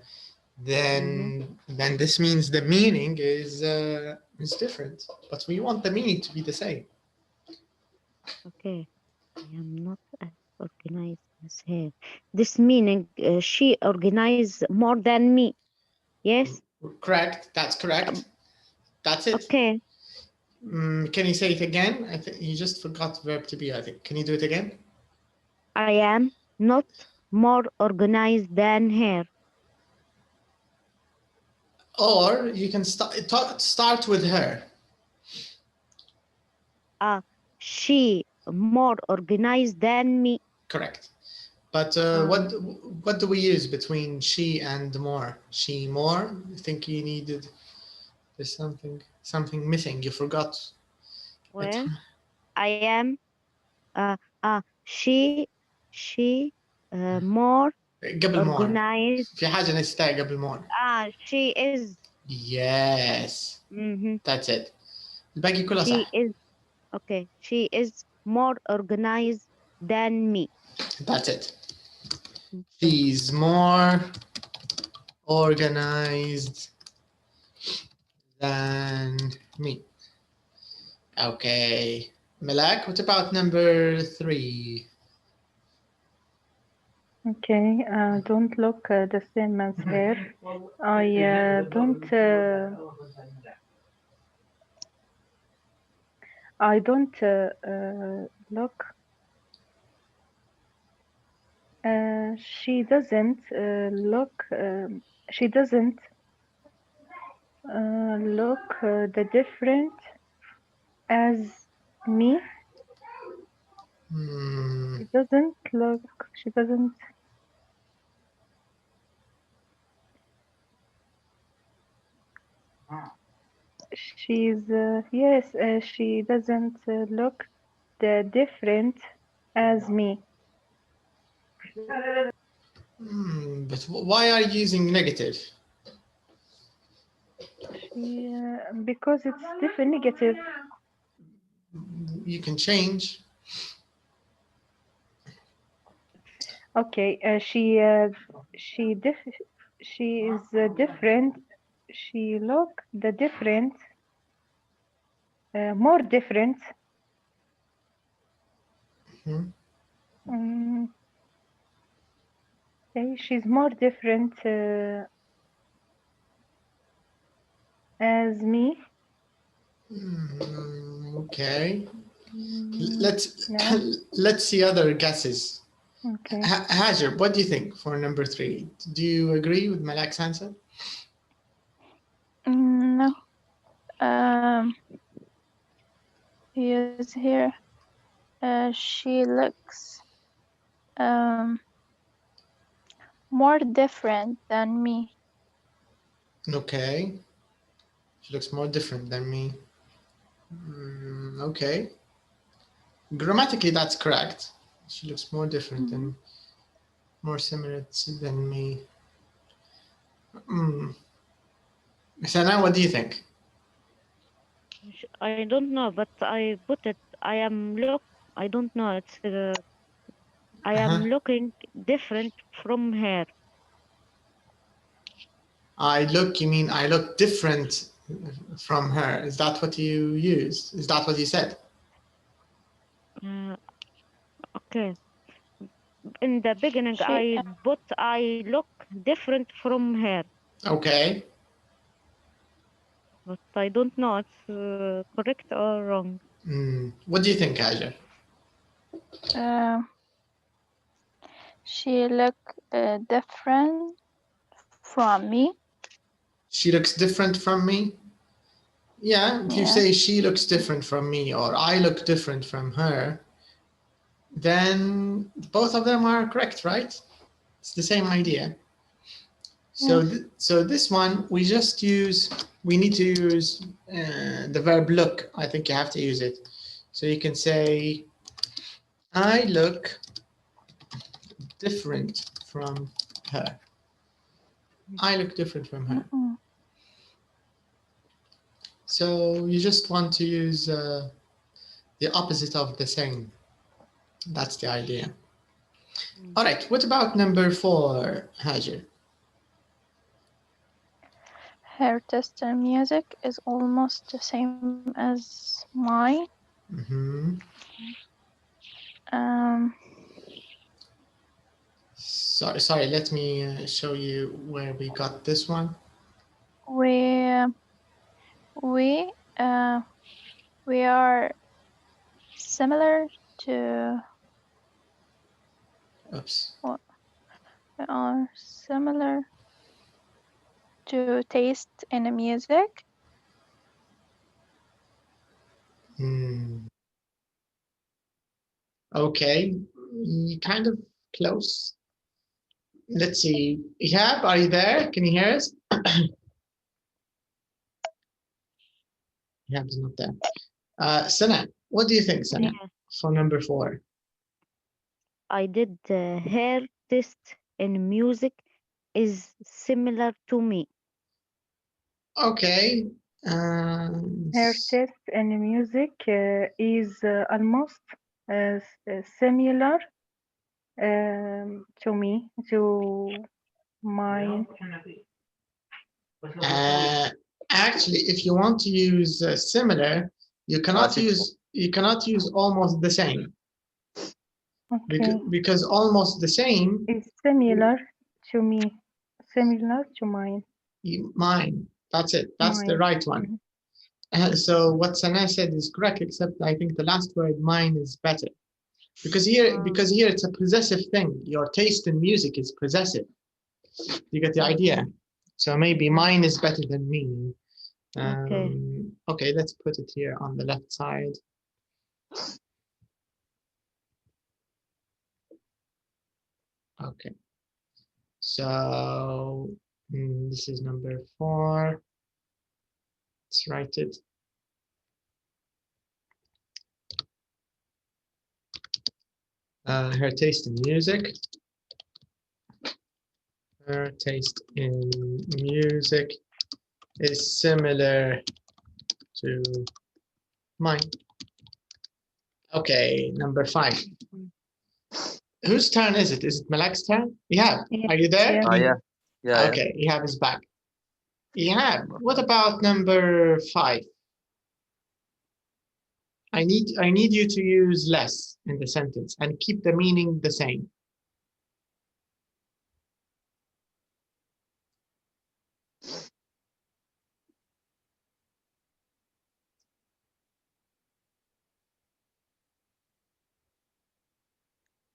[SPEAKER 1] then this means the meaning is different. But we want the meaning to be the same.
[SPEAKER 2] Okay. I am not as organized as her. This meaning she organized more than me. Yes.
[SPEAKER 1] Correct. That's correct. That's it.
[SPEAKER 2] Okay.
[SPEAKER 1] Can you say it again? I think you just forgot verb to be, I think. Can you do it again?
[SPEAKER 2] I am not more organized than her.
[SPEAKER 1] Or you can start with her.
[SPEAKER 2] She more organized than me.
[SPEAKER 1] Correct. But what do we use between she and more? She more? I think you needed. There's something missing. You forgot.
[SPEAKER 2] Well, I am. She more
[SPEAKER 1] قبل more.
[SPEAKER 2] organized.
[SPEAKER 1] في حاجة نسيتها قبل more.
[SPEAKER 2] She is.
[SPEAKER 1] Yes. That's it. الباقي كله
[SPEAKER 2] She
[SPEAKER 1] صح.
[SPEAKER 2] is. Okay. She is more organized than me.
[SPEAKER 1] That's it. She's more organized than me. Okay. Malak, what about number 3?
[SPEAKER 3] Okay, don't look the same as her. I don't look. She doesn't look. She doesn't look the different as me. She doesn't look. She doesn't. She's yes. She doesn't look the different as me.
[SPEAKER 1] But why are you using negative?
[SPEAKER 3] Because it's different negative.
[SPEAKER 1] You can change.
[SPEAKER 3] Okay, she is different. She look the different, more different. Okay, she's more different as me.
[SPEAKER 1] Okay. Let's see other guesses.
[SPEAKER 3] Okay.
[SPEAKER 1] Hajar, what do you think for number 3? Do you agree with Malak's answer?
[SPEAKER 5] No. He is here. She looks more different than me.
[SPEAKER 1] Okay. She looks more different than me. Okay. Grammatically, that's correct. She looks more different and more similar than me. Sana, what do you think?
[SPEAKER 2] I don't know, but I put it. I am look. I don't know. It's. I am looking different from her.
[SPEAKER 1] You mean I look different from her? Is that what you used? Is that what you said?
[SPEAKER 2] Okay. in the beginning, I look different from her,
[SPEAKER 1] Okay.
[SPEAKER 2] but I don't know it's correct or wrong.
[SPEAKER 1] What do you think, Hajar?
[SPEAKER 5] She look different from me.
[SPEAKER 1] She looks different from me? Yeah, if you
[SPEAKER 5] Yeah.
[SPEAKER 1] say she looks different from me or I look different from her, then both of them are correct, right? It's the same idea. So,
[SPEAKER 5] Yes.
[SPEAKER 1] so this one, we need to use the verb look. I think you have to use it. So you can say, I look different from her. I look different from her.
[SPEAKER 5] Mm-mm.
[SPEAKER 1] So you just want to use the opposite of the same. That's the idea. All right, what about number 4, Hajar?
[SPEAKER 5] Her taste in music is almost the same as mine.
[SPEAKER 1] Sorry, let me show you where we got this one.
[SPEAKER 5] We are similar to.
[SPEAKER 1] Oops.
[SPEAKER 5] What? We are similar to taste in music.
[SPEAKER 1] Okay, kind of close. Let's see. Ihab, are you there? Can you hear us? Ihab's not there. Sana, what do you think, Sana,
[SPEAKER 2] Yeah.
[SPEAKER 1] for number 4?
[SPEAKER 2] I did her taste in music is similar to me.
[SPEAKER 1] Okay.
[SPEAKER 3] Her taste in music is almost similar to me, to mine.
[SPEAKER 1] Actually, if you want to use similar, you cannot use almost the same.
[SPEAKER 3] Okay.
[SPEAKER 1] Because almost the same
[SPEAKER 3] is similar to me, similar to mine.
[SPEAKER 1] Mine. That's it. That's the
[SPEAKER 3] Mine.
[SPEAKER 1] right one. So what Sana said is correct, except I think the last word, mine, is better. Because here it's a possessive thing. Your taste in music is possessive. You get the idea. So maybe mine is better than me. Okay, let's put it here on the left side. Okay. So this is number 4. Let's write it. Her taste in music. Her taste in music is similar to mine. Okay, number 5. Whose turn is it? Is it Malak's turn? Ihab, are you there?
[SPEAKER 4] Yeah.
[SPEAKER 1] Okay, Ihab is back. Ihab, what about number 5? I need you to use less in the sentence and keep the meaning the same.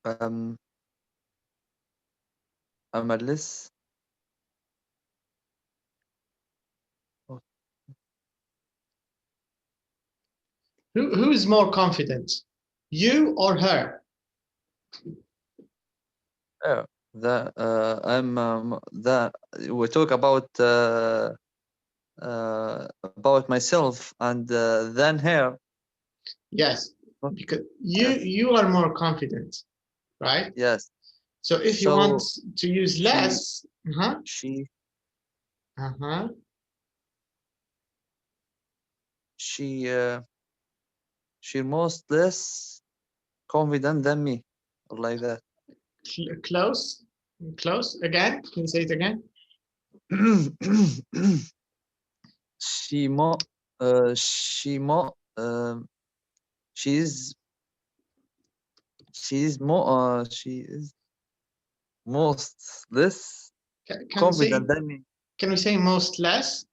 [SPEAKER 4] I'm a less.
[SPEAKER 1] Who is more confident, you or her?
[SPEAKER 4] We talk about myself and then her.
[SPEAKER 1] Yes, because you are more confident, right?
[SPEAKER 4] Yes.
[SPEAKER 1] So if you want to use less,
[SPEAKER 4] she most less confident than me, or like that.
[SPEAKER 1] Close again. Can you say it again?
[SPEAKER 4] She's more most less
[SPEAKER 1] Can we say
[SPEAKER 4] confident than me.
[SPEAKER 1] most less?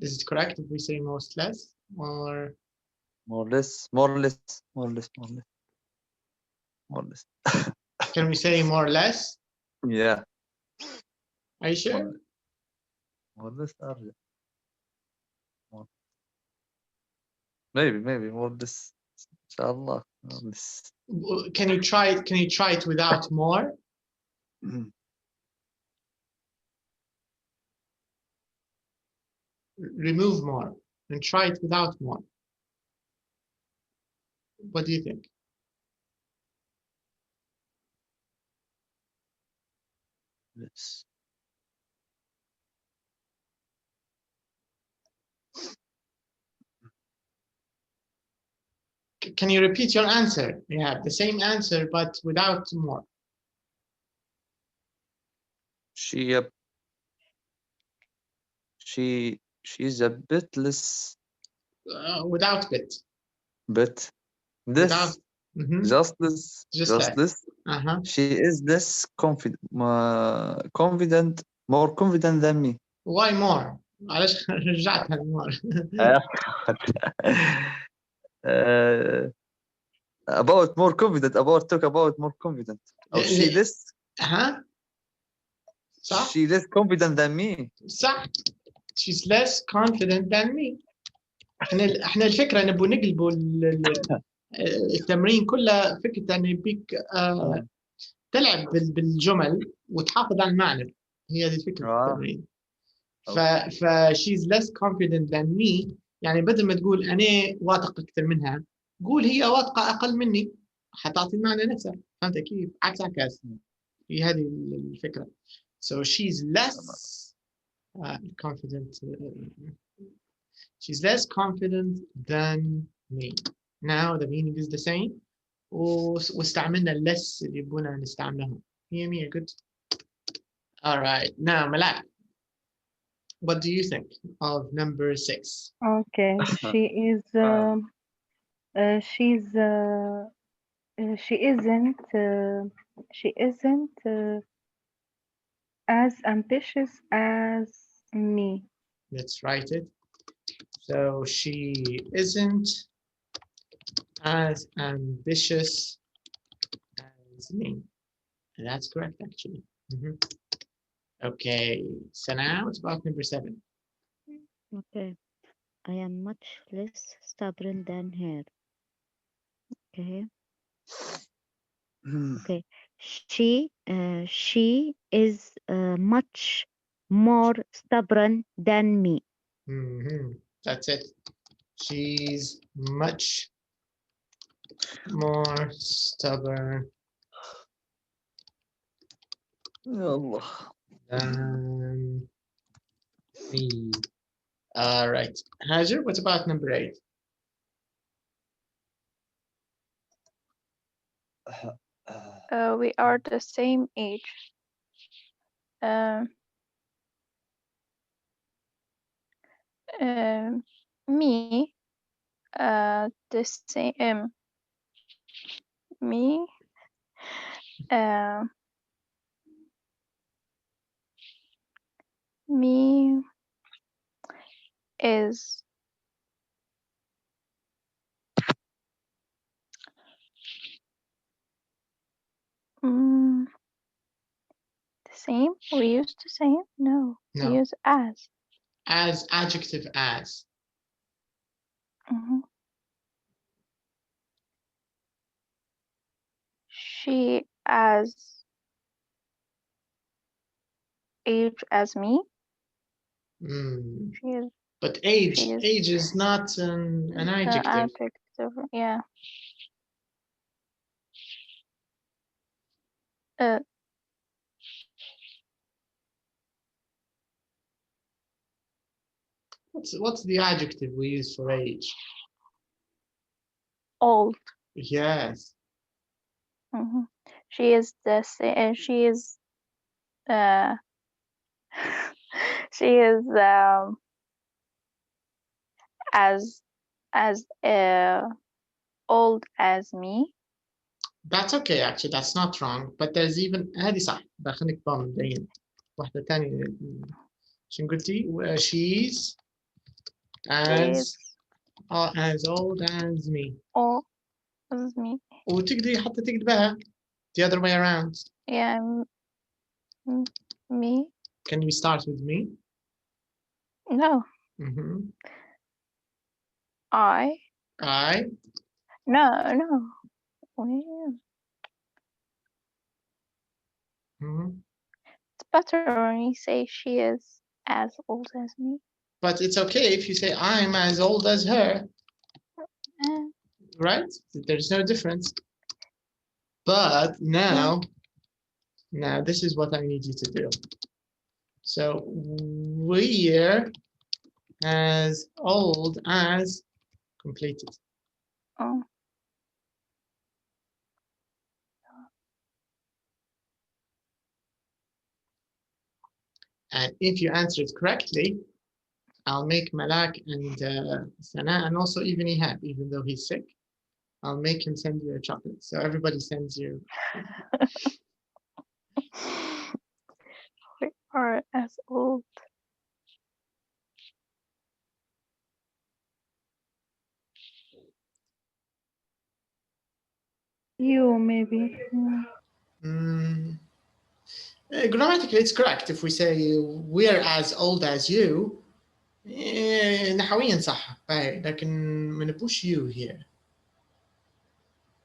[SPEAKER 1] Is it correct if we say most less, or
[SPEAKER 4] More or less, more or less, more or less, more or less, more or less.
[SPEAKER 1] can we say more or less?
[SPEAKER 4] Yeah,
[SPEAKER 1] Are you sure?
[SPEAKER 4] more or less. More. Maybe more or less. Inshallah, more or less.
[SPEAKER 1] Can you try it? Can you try it without more? Remove more and try it without more. What do you think?
[SPEAKER 4] Less.
[SPEAKER 1] Can you repeat your answer? You have the same answer, but without more.
[SPEAKER 4] She's a bit less.
[SPEAKER 1] Without bit.
[SPEAKER 4] Bit.
[SPEAKER 1] Without.
[SPEAKER 4] This. Just less.
[SPEAKER 1] Just less.
[SPEAKER 4] She is less confident. More confident than me.
[SPEAKER 1] Why more? علاش رجعتها more?
[SPEAKER 4] About more confident. Talk about more confident. Or she less.
[SPEAKER 1] صح؟
[SPEAKER 4] She less confident than me.
[SPEAKER 1] صح. She's less confident than me. احنا الفكرة نبغى نقلبوا التمرين كله فكرة ان يبيك تلعب بالجمل وتحافظ على المعنى. هي هذه فكرة التمرين. ف she's less confident than me، يعني بدل ما تقول أنا واثق أكثر منها، قول هي واثقة أقل مني، حتعطي المعنى نفسه. فهمت كيف؟ عكس. هي هذه الفكرة. So she's less confident. She's less confident than me. Now the meaning is the same. واستعملنا less اللي يبغونا نستعملها. مية good. All right. Now Malak, what do you think of number 6?
[SPEAKER 3] Okay, she isn't as ambitious as me.
[SPEAKER 1] Let's write it. So she isn't as ambitious as me. And that's correct, actually. Okay, so now it's about number 7.
[SPEAKER 2] Okay. I am much less stubborn than her. Okay. Okay. She is much more stubborn than me.
[SPEAKER 1] That's it. She's much more stubborn than me. All right. Hajar, what about number 8?
[SPEAKER 5] We are the same age. Me, the same. Me, me is the same. We use the same? No. We use as.
[SPEAKER 1] As, adjective as.
[SPEAKER 5] She as age as me.
[SPEAKER 1] But age is not an adjective.
[SPEAKER 5] Yeah.
[SPEAKER 1] What's the adjective we use for age?
[SPEAKER 5] Old.
[SPEAKER 1] Yes.
[SPEAKER 5] She is the same. She is. She is as old as me.
[SPEAKER 1] That's okay actually, that's not wrong, but there's even هذه صح بقى خليك مبين واحدة تانية شنو قلتي؟ She's
[SPEAKER 5] She's
[SPEAKER 1] as old as me.
[SPEAKER 5] old as me.
[SPEAKER 1] وتقدري حتى تكتبها the other way around.
[SPEAKER 5] Yeah, me.
[SPEAKER 1] Can we start with me?
[SPEAKER 5] No,
[SPEAKER 1] Mm-hmm.
[SPEAKER 5] I.
[SPEAKER 1] I.
[SPEAKER 5] No. Well,
[SPEAKER 1] Mm-hmm.
[SPEAKER 5] it's better when you say she is as old as me.
[SPEAKER 1] But it's okay if you say I'm as old as her,
[SPEAKER 5] Eh,
[SPEAKER 1] right? There's no difference. But now this is what I need you to do. So we're as old as completed.
[SPEAKER 5] Oh,
[SPEAKER 1] And if you answer it correctly, I'll make Malak and Sana and also even Ihab, even though he's sick, I'll make him send you a chocolate. So everybody sends you.
[SPEAKER 5] we are as old.
[SPEAKER 3] You maybe.
[SPEAKER 1] Grammatically, it's correct. If we say we're as old as you, نحويا صح. لكن ما نبوش you here.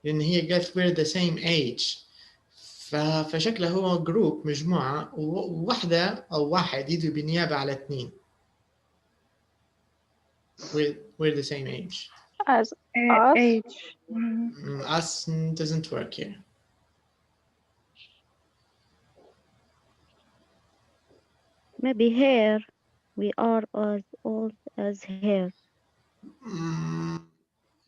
[SPEAKER 1] لأن هي قالت we're the same age. فشكله هو جروب مجموعة وواحدة أو واحد يدوا بالنيابة على اثنين. We're the same age.
[SPEAKER 5] As us.
[SPEAKER 3] Age.
[SPEAKER 1] Us doesn't work here.
[SPEAKER 2] Maybe her. We are as old as her.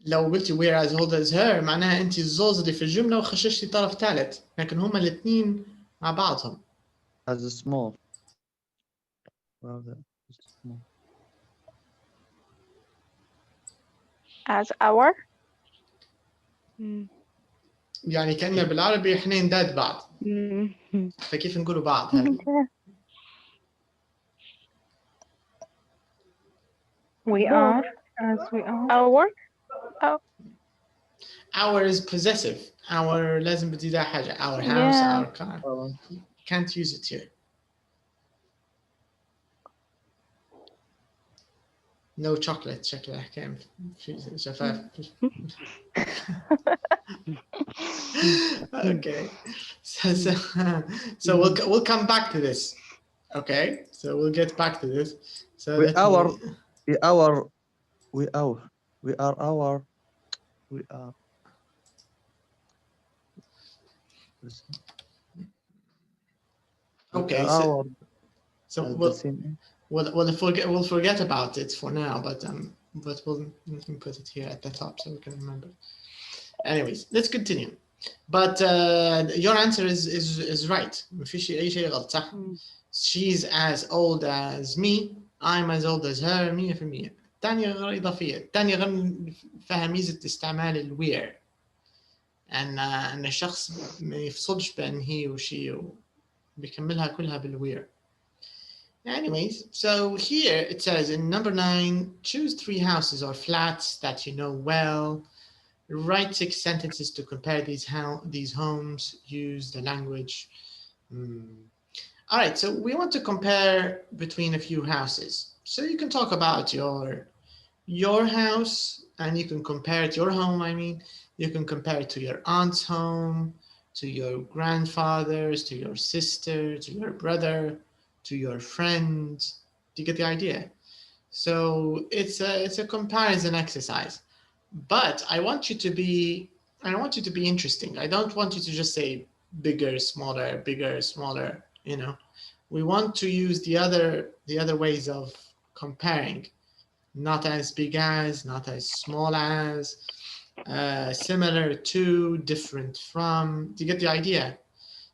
[SPEAKER 1] لو قلتي we're as old as her معناها أنت الزوزدي في الجملة وخششتي طرف ثالث، لكن هما الاثنين مع بعضهم.
[SPEAKER 4] As a small. Rather small.
[SPEAKER 5] As our.
[SPEAKER 1] يعني كأننا بالعربي احنا نداد بعض. فكيف نقولوا بعض هذا؟
[SPEAKER 3] We are as we are.
[SPEAKER 5] Our.
[SPEAKER 1] Our is possessive. Our لازم بتزيدها حاجة. Our house,
[SPEAKER 5] Yeah.
[SPEAKER 1] our car. Can't use it here. No chocolate. شكلها حكاية شفاف. Okay. So we'll come back to this. Okay. So we'll get back to this. So
[SPEAKER 4] We are.
[SPEAKER 1] Okay. So we'll forget about it for now, but we can put it here at the top so we can remember. Anyways, let's continue. But your answer is right. ما فيش أي شيء غلط صح. She's as old as me. I'm as old as her 100%. الثانية غير إضافية. الثانية غير فيها ميزة استعمال الوير. أن الشخص ما يفصلش بين هي وشي وبيكملها كلها بالوير. Anyways, so here it says in number 9, choose 3 houses or flats that you know well. Write 6 sentences to compare these homes. Use the language. All right, so we want to compare between a few houses. So you can talk about your house, and you can compare it, your home, I mean. You can compare it to your aunt's home, to your grandfather's, to your sister, to your brother, to your friend. Do you get the idea? So it's a comparison exercise. But I want you to be interesting. I don't want you to just say bigger, smaller, you know. We want to use the other ways of comparing. Not as big as, not as small as, similar to, different from. Do you get the idea?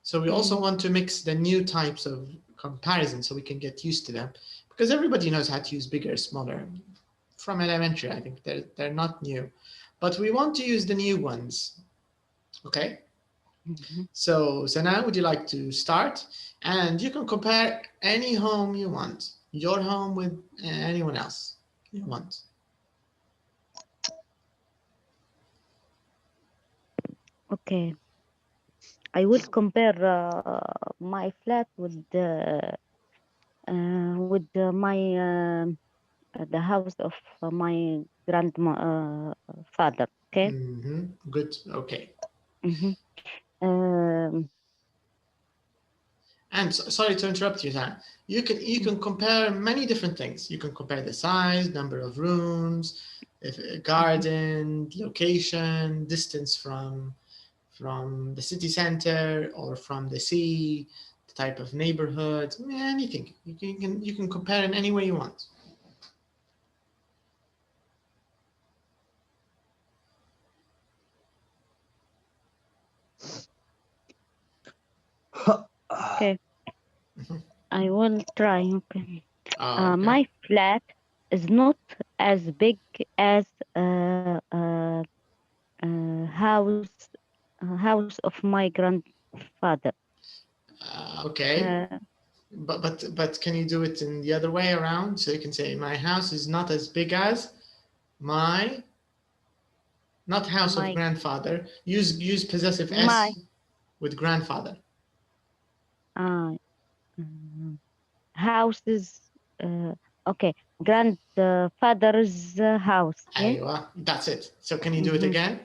[SPEAKER 1] So we also want to mix the new types of comparison so we can get used to them, because everybody knows how to use bigger, smaller from elementary. I think they're not new, but we want to use the new ones. Okay, So Sana, would you like to start? And you can compare any home you want, your home with anyone else you want.
[SPEAKER 2] Okay. I will compare my flat with my the house of my grandfather. Okay.
[SPEAKER 1] Good. Okay. And sorry to interrupt you, Sana. You can compare many different things. You can compare the size, number of rooms, if garden, location, distance from the city center or from the sea, the type of neighborhood, anything. You can compare in any way you want.
[SPEAKER 2] Okay. I will try. Okay.
[SPEAKER 1] Okay.
[SPEAKER 2] My flat is not as big as house of my grandfather.
[SPEAKER 1] Okay. But can you do it in the other way around? So you can say my house is not as big as my, not house of grandfather. Use possessive S with grandfather.
[SPEAKER 2] Houses. Okay. Grandfather's house. Yeah?
[SPEAKER 1] Aywa, that's it. So can you do it again?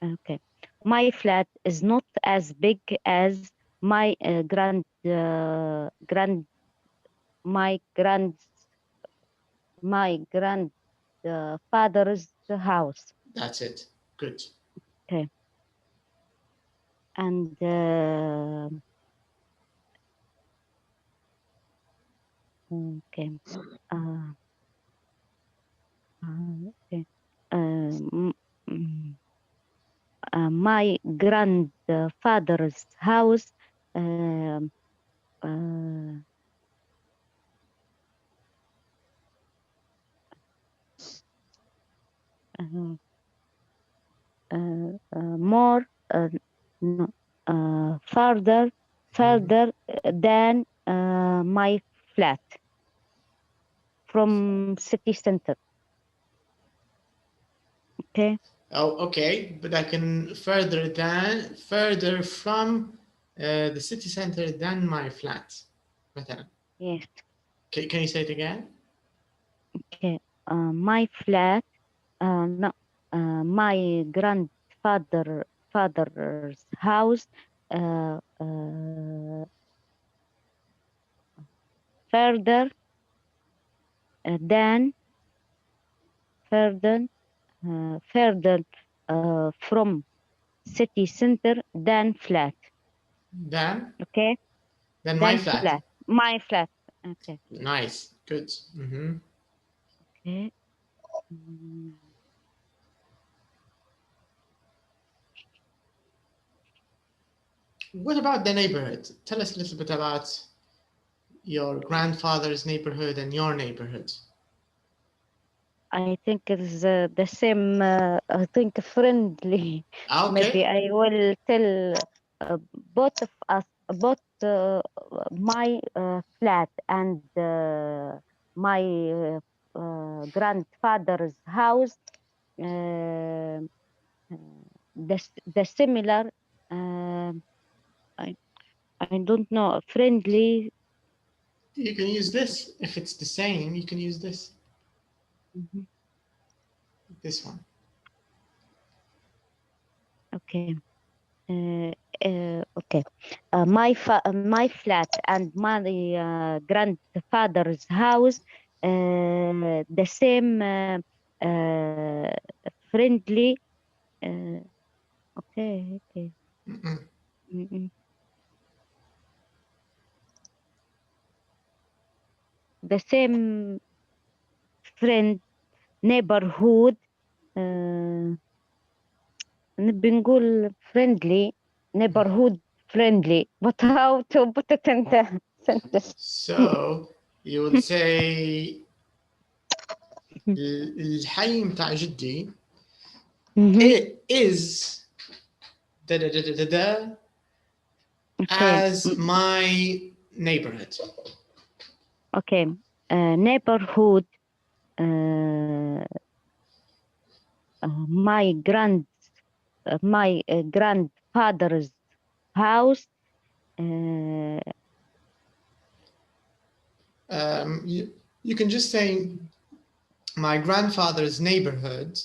[SPEAKER 2] Okay. My flat is not as big as my grandfather's house.
[SPEAKER 1] That's it. Good.
[SPEAKER 2] Okay. And okay. Okay. My grandfather's house. More no, further than my flat from city center. Okay.
[SPEAKER 1] Oh, okay, but I can further from the city center than my flat. مثلا.
[SPEAKER 2] Yes.
[SPEAKER 1] Can you say it again?
[SPEAKER 2] Okay. My flat. No. My father's house. Further than from city center than flat.
[SPEAKER 1] Then?
[SPEAKER 2] Okay.
[SPEAKER 1] Then my flat.
[SPEAKER 2] My flat. Okay.
[SPEAKER 1] Nice. Good.
[SPEAKER 2] Okay.
[SPEAKER 1] What about the neighborhood? Tell us a little bit about your grandfather's neighborhood and your neighborhood.
[SPEAKER 2] I think it's the same. I think friendly.
[SPEAKER 1] Okay.
[SPEAKER 2] Maybe I will tell both of us about my flat and my grandfather's house. The similar. I don't know. Friendly.
[SPEAKER 1] You can use this if it's the same. You can use this. This one.
[SPEAKER 2] Okay. Okay. My flat and my grandfather's house, the same friendly. Okay. The same friend neighborhood. بنقول friendly neighborhood friendly, but how to put it in the sentence?
[SPEAKER 1] So you will say الحي متاع جدي it is da da da da da da
[SPEAKER 2] Okay.
[SPEAKER 1] as my neighborhood.
[SPEAKER 2] Okay. Neighborhood. My grandfather's house.
[SPEAKER 1] You can just say my grandfather's neighborhood.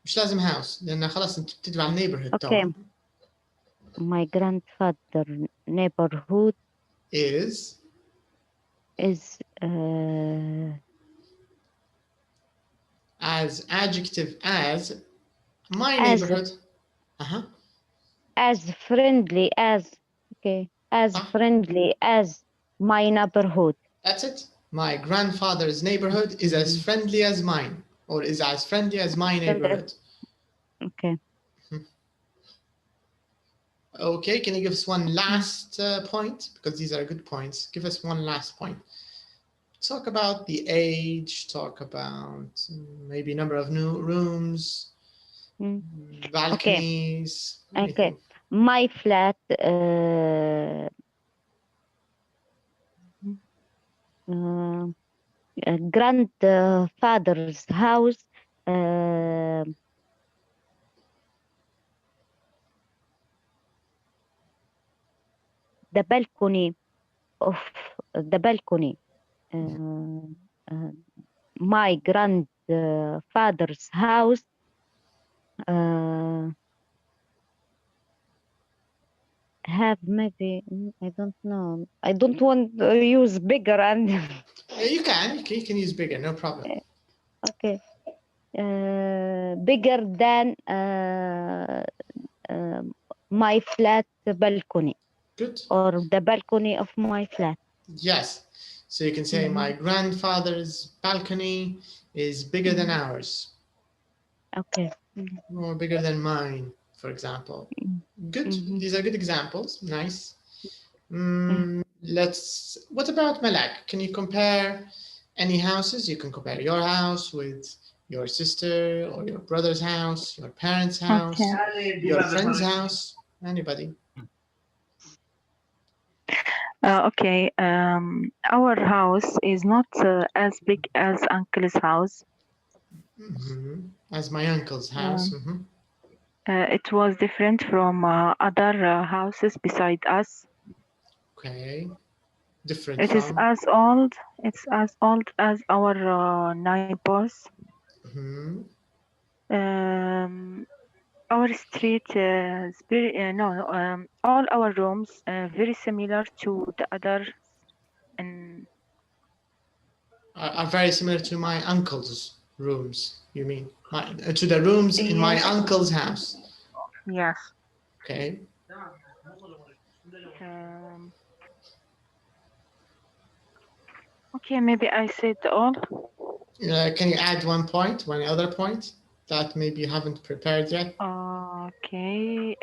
[SPEAKER 1] مش لازم house لأن خلاص أنت بتدفع على neighborhood.
[SPEAKER 2] Okay. My grandfather neighborhood
[SPEAKER 1] is as adjective as my neighborhood.
[SPEAKER 2] As friendly as, okay, as friendly as my neighborhood.
[SPEAKER 1] That's it. My grandfather's neighborhood is as friendly as mine, or is as friendly as my neighborhood.
[SPEAKER 2] Okay.
[SPEAKER 1] Okay, can you give us one last point? Because these are good points. Give us one last point. Talk about the age, talk about maybe number of new rooms, balconies.
[SPEAKER 2] Okay. My flat, grandfather's house, the balcony of the balcony. My grandfather's house have maybe, I don't know. I don't want to use bigger and
[SPEAKER 1] you can use bigger, no problem.
[SPEAKER 2] Okay. Bigger than my flat balcony.
[SPEAKER 1] Good.
[SPEAKER 2] Or the balcony of my flat.
[SPEAKER 1] Yes. So you can say my grandfather's balcony is bigger than ours.
[SPEAKER 2] Okay.
[SPEAKER 1] Or bigger than mine, for example. Good. These are good examples. Nice. What about Malak? Can you compare any houses? You can compare your house with your sister or your brother's house, your parents' house, your friend's house, anybody.
[SPEAKER 3] Okay, our house is not as big as uncle's house.
[SPEAKER 1] As my uncle's house.
[SPEAKER 3] It was different from other houses beside us.
[SPEAKER 1] Okay, different.
[SPEAKER 3] It is as old. It's as old as our neighbors. Our street is very all our rooms very similar to the others, and
[SPEAKER 1] are very similar to my uncle's rooms. You mean to the rooms in my uncle's house?
[SPEAKER 3] Yes.
[SPEAKER 1] Okay.
[SPEAKER 3] Okay, maybe I said all.
[SPEAKER 1] Can you add one other point that maybe you haven't prepared yet?
[SPEAKER 3] Okay.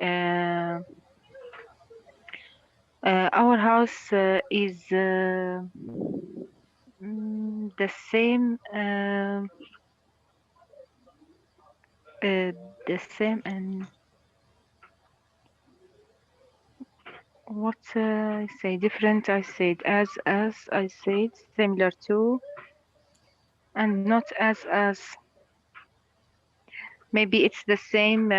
[SPEAKER 3] Our house is the same. The same and what I say different. I said as I said similar to, and not as. Maybe it's the same.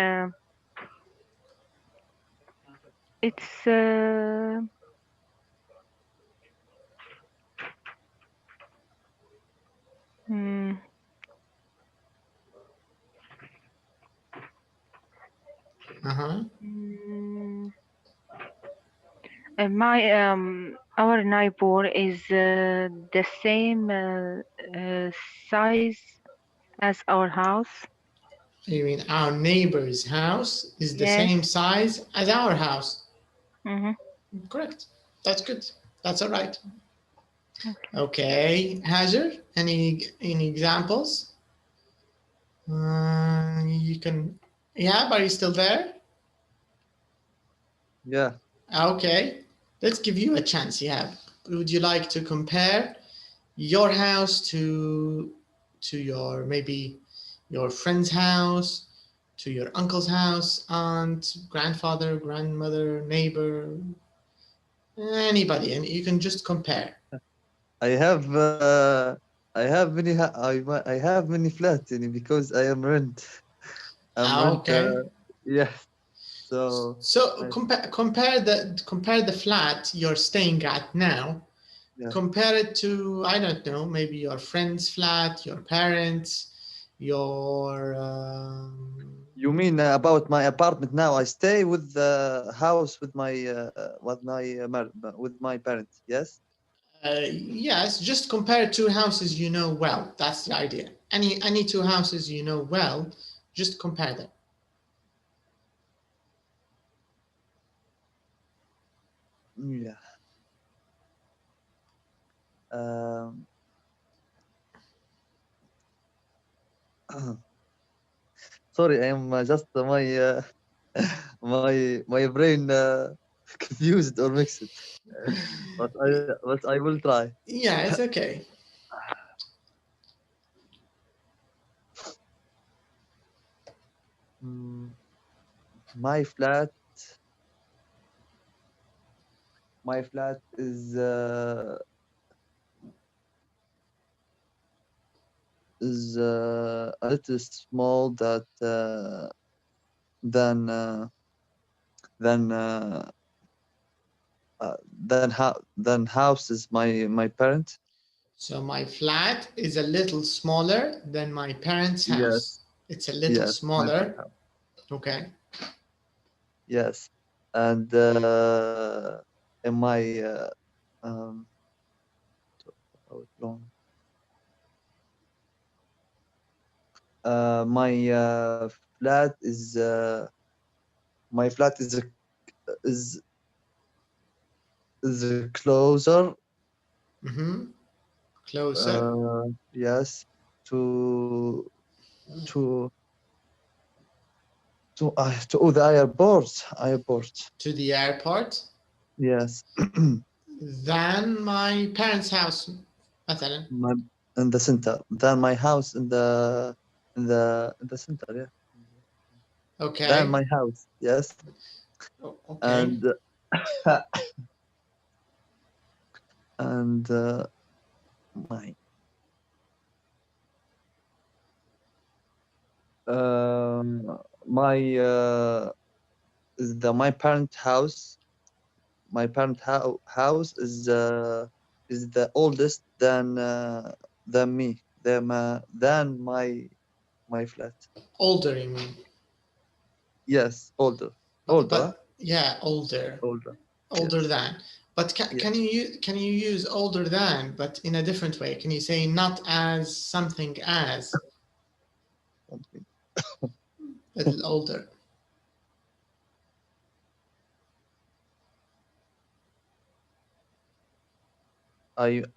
[SPEAKER 3] It's our neighbor is the same size as our house.
[SPEAKER 1] You mean our neighbor's house is the same size as our house? Correct. That's good. That's all right. Okay. Hajar, any examples? You can. Yeah, are you still there?
[SPEAKER 4] Yeah.
[SPEAKER 1] Okay. Let's give you a chance. Yeah. Would you like to compare your house to your maybe your friend's house, to your uncle's house, aunt, grandfather, grandmother, neighbor, anybody, and you can just compare.
[SPEAKER 4] I have I have many flats because I am rent.
[SPEAKER 1] Okay.
[SPEAKER 4] Yes. So
[SPEAKER 1] compare the flat you're staying at now.
[SPEAKER 4] Yeah.
[SPEAKER 1] Compare it to, I don't know, maybe your friend's flat, your parents, your.
[SPEAKER 4] You mean about my apartment now? I stay with the house with my parents. Yes.
[SPEAKER 1] Yes, just compare two houses you know well. That's the idea. Any two houses you know well, just compare them.
[SPEAKER 4] Yeah. Sorry, I am just my my brain confused or mixed. but I will try.
[SPEAKER 1] Yeah, it's okay.
[SPEAKER 4] My flat is a little small that than houses my parents.
[SPEAKER 1] So my flat is a little smaller than my parents'
[SPEAKER 4] Yes.
[SPEAKER 1] house. It's a little
[SPEAKER 4] Yes, my
[SPEAKER 1] smaller.
[SPEAKER 4] house.
[SPEAKER 1] Okay.
[SPEAKER 4] Yes, and in my how long? My flat is my flat is closer.
[SPEAKER 1] Closer.
[SPEAKER 4] Yes, to the airport.
[SPEAKER 1] To the airport.
[SPEAKER 4] Yes.
[SPEAKER 1] Than my parents' house, مثلا.
[SPEAKER 4] In the center. Than my house in the center. Yeah.
[SPEAKER 1] Okay.
[SPEAKER 4] Than my house. Yes.
[SPEAKER 1] Okay.
[SPEAKER 4] And my my parent house. My parent house is the oldest than me. Than my flat.
[SPEAKER 1] Older, you mean?
[SPEAKER 4] Yes, older. Older.
[SPEAKER 1] Yeah, older.
[SPEAKER 4] Older.
[SPEAKER 1] Older
[SPEAKER 4] Yes.
[SPEAKER 1] than. But can you use older than, but in a different way? Can you say not as something as?
[SPEAKER 4] Something.
[SPEAKER 1] Little older.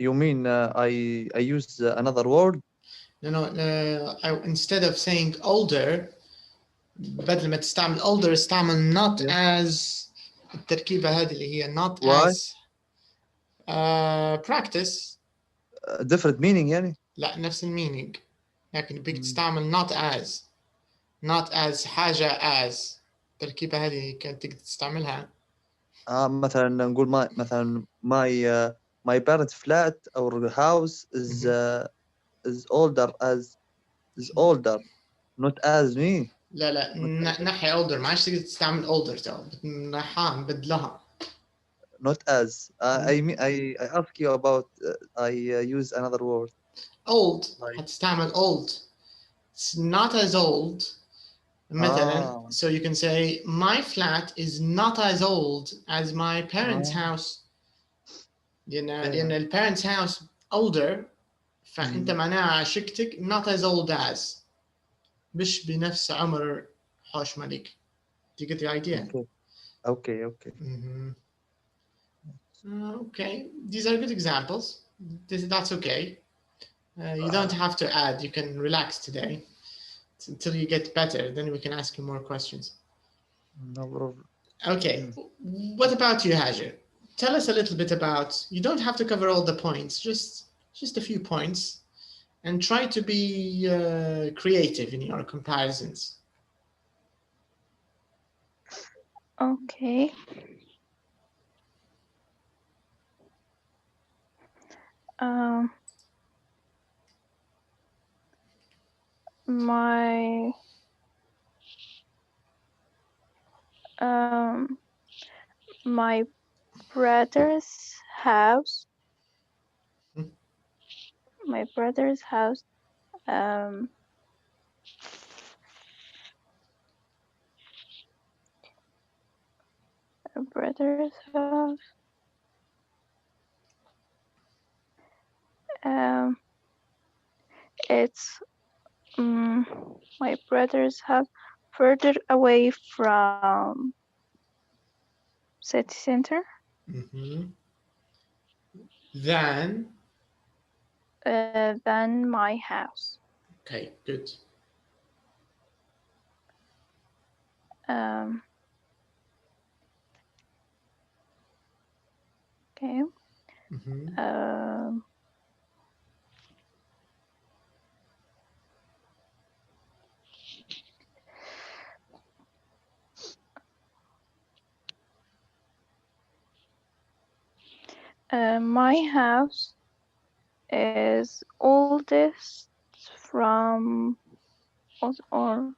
[SPEAKER 4] You mean I use another word?
[SPEAKER 1] No, instead of saying older, بدل ما تستعمل older استعمل not as. التركيبة هذه اللي هي not
[SPEAKER 4] Why?
[SPEAKER 1] as. Practice.
[SPEAKER 4] Different meaning يعني؟
[SPEAKER 1] لا نفس المينينج، لكن بدك تستعمل not as. not as حاجة as. التركيبة هذه كانت تقدر تستعملها.
[SPEAKER 4] مثلا نقول مثلا my parents flat or house is older not as me.
[SPEAKER 1] لا نحي older، ما عادش تقدر تستعمل older تو نحاها نبدلها.
[SPEAKER 4] Not as I ask you about I use another word.
[SPEAKER 1] Old هتستعمل old. It's not as old. مثلا so you can say my flat is not as old as my parents' house. لأن parents' house older، فأنت معناها شقتك not as old as، مش بنفس عمر حوش ملك. Do you get the idea?
[SPEAKER 4] Okay.
[SPEAKER 1] Okay, these are good examples. That's okay. You don't have to add. You can relax today until you get better. Then we can ask you more questions.
[SPEAKER 4] No problem.
[SPEAKER 1] Okay. What about you, Hajar? Tell us a little bit about. You don't have to cover all the points. Just a few points, and try to be creative in your comparisons.
[SPEAKER 5] Okay. My my brother's house. My brother's house. My brother's house. It's my brother's house further away from city center. Than my house.
[SPEAKER 1] Okay, good.
[SPEAKER 5] Okay. My house is oldest from or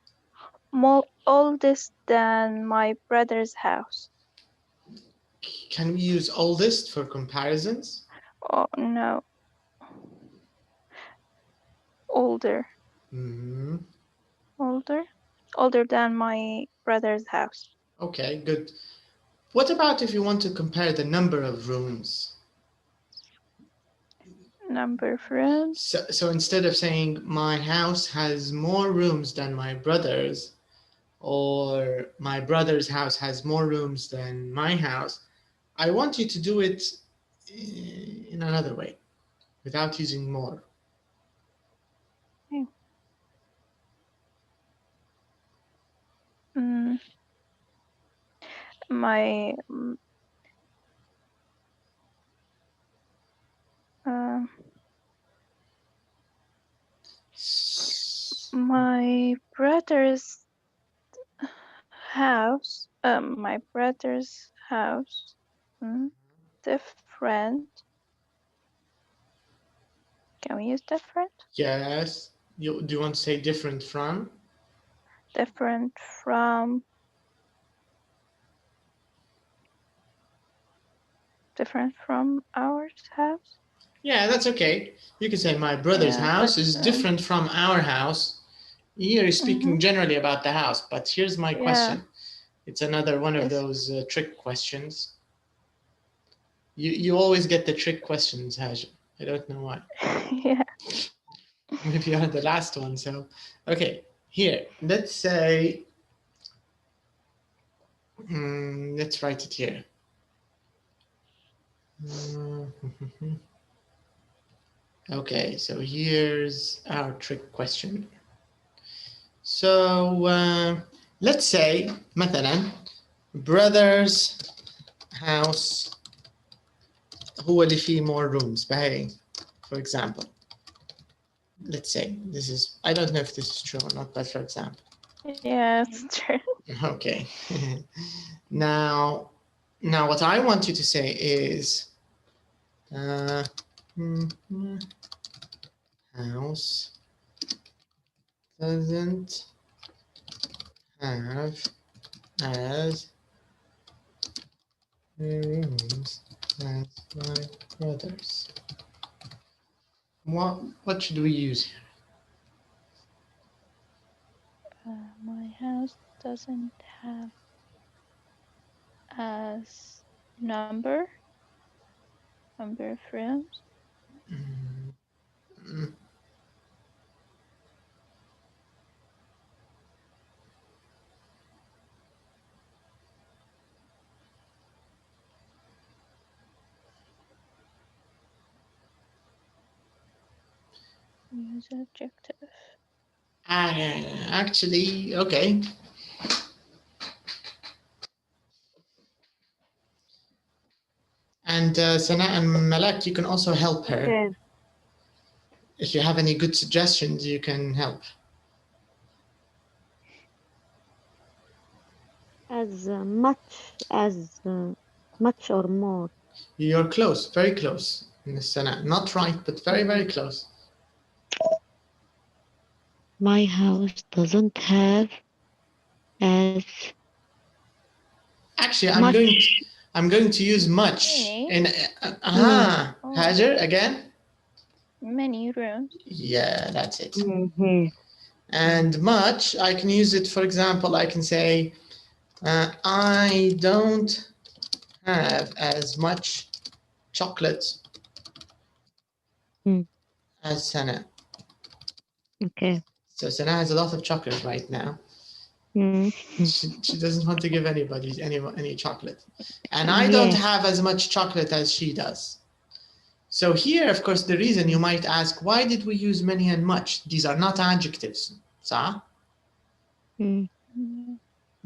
[SPEAKER 5] more oldest than my brother's house.
[SPEAKER 1] Can we use oldest for comparisons?
[SPEAKER 5] Oh no. Older. Older than my brother's house.
[SPEAKER 1] Okay, good. What about if you want to compare the number of rooms?
[SPEAKER 5] Number of rooms?
[SPEAKER 1] So instead of saying my house has more rooms than my brother's, or my brother's house has more rooms than my house, I want you to do it in another way, without using more.
[SPEAKER 5] Okay. My brother's house. My brother's house. Different. Can we use different?
[SPEAKER 1] Yes. Do you want to say different from?
[SPEAKER 5] Different from. Different from our house?
[SPEAKER 1] Yeah, that's okay. You can say my brother's house is different from our house. Here you're speaking generally about the house, but here's my question. It's another one of those trick questions. You always get the trick questions, Haj. I don't know why.
[SPEAKER 5] Yeah.
[SPEAKER 1] Maybe you're the last one, so. Okay, here, let's say, let's write it here. Okay, so here's our trick question. So let's say مثلا brother's house هو اللي فيه more rooms بهاي, for example. Let's say this is, I don't know if this is true or not, but for example.
[SPEAKER 5] Yeah, it's true.
[SPEAKER 1] Okay. Now what I want you to say is house doesn't have as many rooms as my brother's. What should we use here?
[SPEAKER 5] My house doesn't have as number of rooms. Use adjective.
[SPEAKER 1] Actually, okay. And Sana and Malak, you can also help her.
[SPEAKER 3] Okay.
[SPEAKER 1] If you have any good suggestions, you can help.
[SPEAKER 2] as much or more.
[SPEAKER 1] You're close, very close. Not right, but very, very close.
[SPEAKER 2] My house doesn't have as
[SPEAKER 1] Actually,
[SPEAKER 2] much.
[SPEAKER 1] I'm going to use much
[SPEAKER 5] Many.
[SPEAKER 1] in
[SPEAKER 5] Oh.
[SPEAKER 1] Hajar again.
[SPEAKER 5] Many rooms.
[SPEAKER 1] Yeah, that's it.
[SPEAKER 2] Mhm.
[SPEAKER 1] And much, I can use it. For example, I can say, I don't have as much chocolate as Sana.
[SPEAKER 2] Okay.
[SPEAKER 1] So Sana has a lot of chocolate right now.
[SPEAKER 2] Mm.
[SPEAKER 1] She doesn't want to give anybody any chocolate. And I don't have as much chocolate as she does. So here, of course, the reason you might ask, why did we use many and much? These are not adjectives. صح?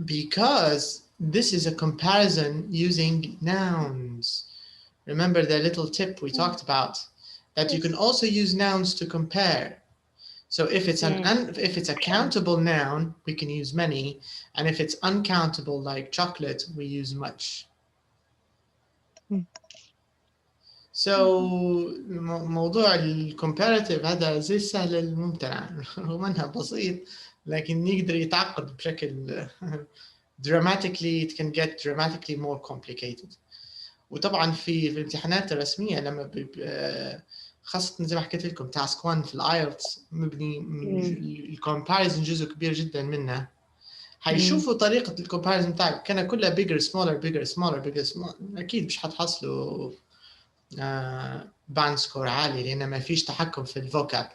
[SPEAKER 1] Because this is a comparison using nouns. Remember the little tip we talked about, that you can also use nouns to compare. So if it's if it's a countable noun, we can use many, and if it's uncountable like chocolate, we use much. So موضوع الكومباراتيف هذا زي السهل الممتنع رغم انها بسيط لكن يقدر يتعقد بشكل dramatically, it can get dramatically more complicated. وطبعا في الامتحانات الرسميه لما خاصه زي ما حكيت لكم تاسك 1 في الايلتس مبني الكومباريزن جزء كبير جدا منه. حيشوفوا طريقه الكومباريزن بتاعك كان كلها bigger smaller bigger smaller bigger smaller، اكيد مش حتحصلوا باند سكور عالي لان ما فيش تحكم في الفوكاب.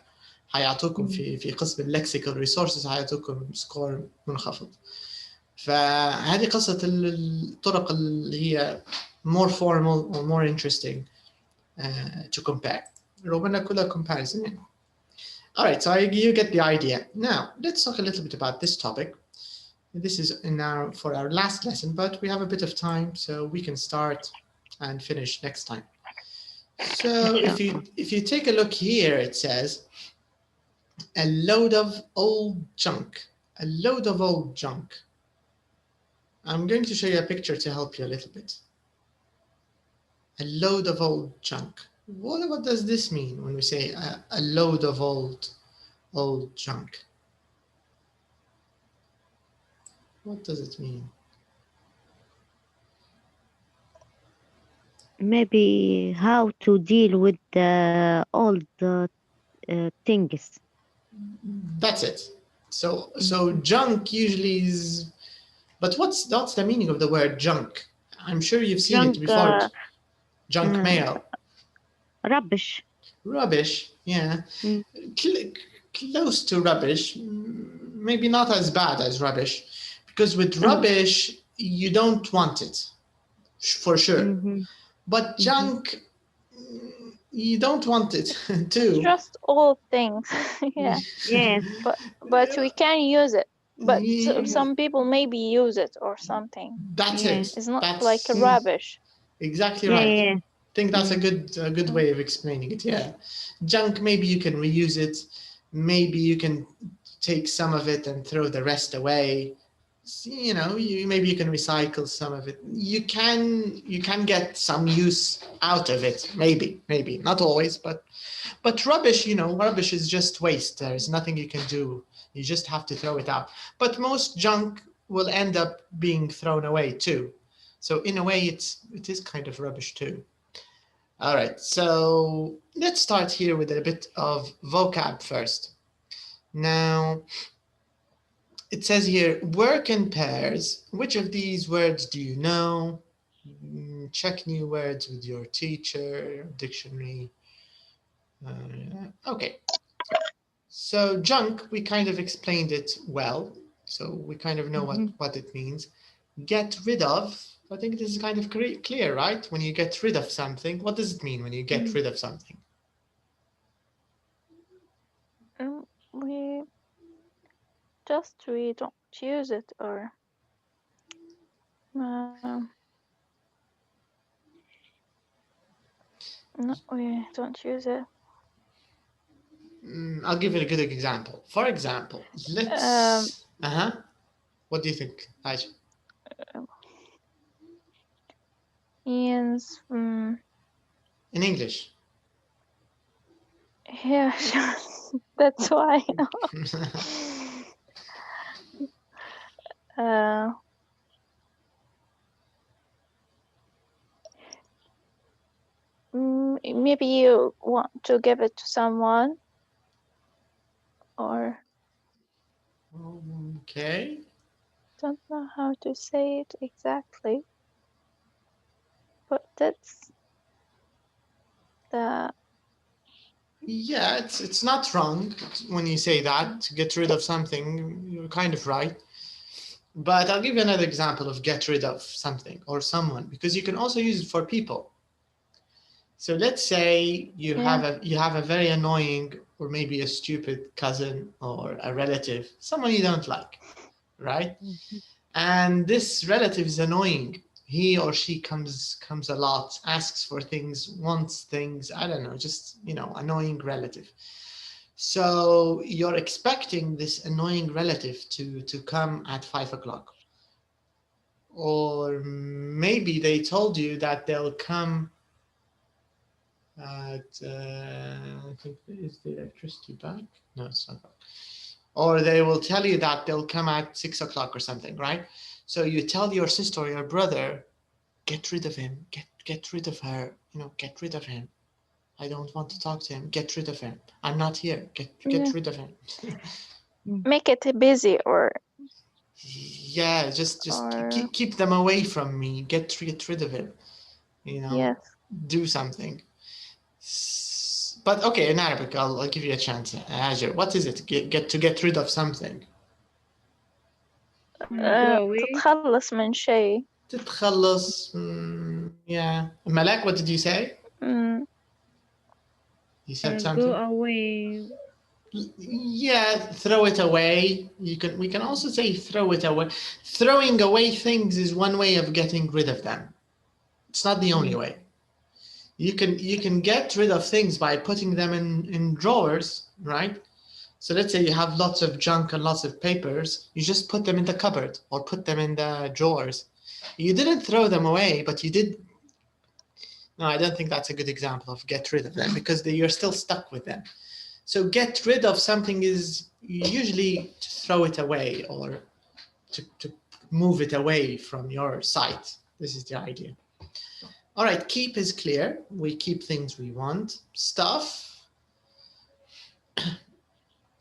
[SPEAKER 1] حيعطوكم في قسم اللكسيكال ريسورسز حيعطوكم سكور منخفض. فهذه قصه الطرق اللي هي more formal or more interesting to compare. رغم انها كلها comparison يعني. All right, so you get the idea. Now let's talk a little bit about this topic. This is for our last lesson, but we have a bit of time, so we can start and finish next time. So if you take a look here, it says a load of old junk. A load of old junk. I'm going to show you a picture to help you a little bit. A load of old junk. What does this mean when we say a load of old junk? What does it mean?
[SPEAKER 2] Maybe how to deal with the old things.
[SPEAKER 1] That's it. So junk usually is, but what's the meaning of the word junk? I'm sure you've seen it before. Junk mail.
[SPEAKER 2] Rubbish.
[SPEAKER 1] Rubbish, yeah. Close to rubbish, maybe not as bad as rubbish, because with rubbish, you don't want it, for sure. But junk, you don't want it too.
[SPEAKER 5] Just old things. Yeah.
[SPEAKER 2] Yes.
[SPEAKER 5] But we can use it. But some people maybe use it or something.
[SPEAKER 1] That's it.
[SPEAKER 5] It's not
[SPEAKER 1] That's
[SPEAKER 5] like a rubbish.
[SPEAKER 1] Exactly right. I think that's a good way of explaining it. Yeah, junk, maybe you can reuse it, maybe you can take some of it and throw the rest away. You know, maybe you can recycle some of it. You can get some use out of it. Maybe not always, but rubbish. You know, rubbish is just waste. There's nothing you can do. You just have to throw it out. But most junk will end up being thrown away too. So in a way, it is kind of rubbish too. All right, so let's start here with a bit of vocab first. Now, it says here, work in pairs. Which of these words do you know? Check new words with your teacher, dictionary. Okay. So junk, we kind of explained it well. So we kind of know what it means. Get rid of. I think this is kind of clear, right? When you get rid of something, what does it mean when you get rid of something?
[SPEAKER 5] We don't use it, or no, we don't use it.
[SPEAKER 1] I'll give you a good example. For example, let's. What do you think, Aisha?
[SPEAKER 5] Ian's.
[SPEAKER 1] In English.
[SPEAKER 5] Yeah, sure. That's why. Maybe you want to give it to someone, or
[SPEAKER 1] Okay.
[SPEAKER 5] don't know how to say it exactly, but that's the.
[SPEAKER 1] Yeah, it's not wrong when you say that, to get rid of something, you're kind of right. But I'll give you another example of get rid of something or someone, because you can also use it for people. So let's say you have a very annoying or maybe a stupid cousin or a relative, someone you don't like, right? And this relative is annoying. He or she comes a lot, asks for things, wants things, I don't know, just, annoying relative. So you're expecting this annoying relative to come at 5 o'clock. Or maybe they told you that they'll come at, I think, is the electricity back? No, it's not back. Or they will tell you that they'll come at 6 o'clock or something, right? So you tell your sister or your brother, get rid of him, get rid of her, get rid of him. I don't want to talk to him. Get rid of him. I'm not here. Get rid of him.
[SPEAKER 5] Make it busy, or
[SPEAKER 1] yeah, just keep them away from me. Get rid of him.
[SPEAKER 5] Yes.
[SPEAKER 1] Do something. But okay, in Arabic, I'll give you a chance. Hajar, what is it? Get rid of something.
[SPEAKER 5] تتخلص من شيء.
[SPEAKER 1] تتخلص. Yeah. Malak, what did you say? You said something.
[SPEAKER 2] Go away.
[SPEAKER 1] Yeah, throw it away. We can also say throw it away. Throwing away things is one way of getting rid of them. It's not the only way. You can get rid of things by putting them in drawers, right? So let's say you have lots of junk and lots of papers, you just put them in the cupboard or put them in the drawers. You didn't throw them away, but you did. No, I don't think that's a good example of get rid of them, because you're still stuck with them. So get rid of something is usually to throw it away or to move it away from your sight. This is the idea. All right, keep is clear. We keep things we want. Stuff.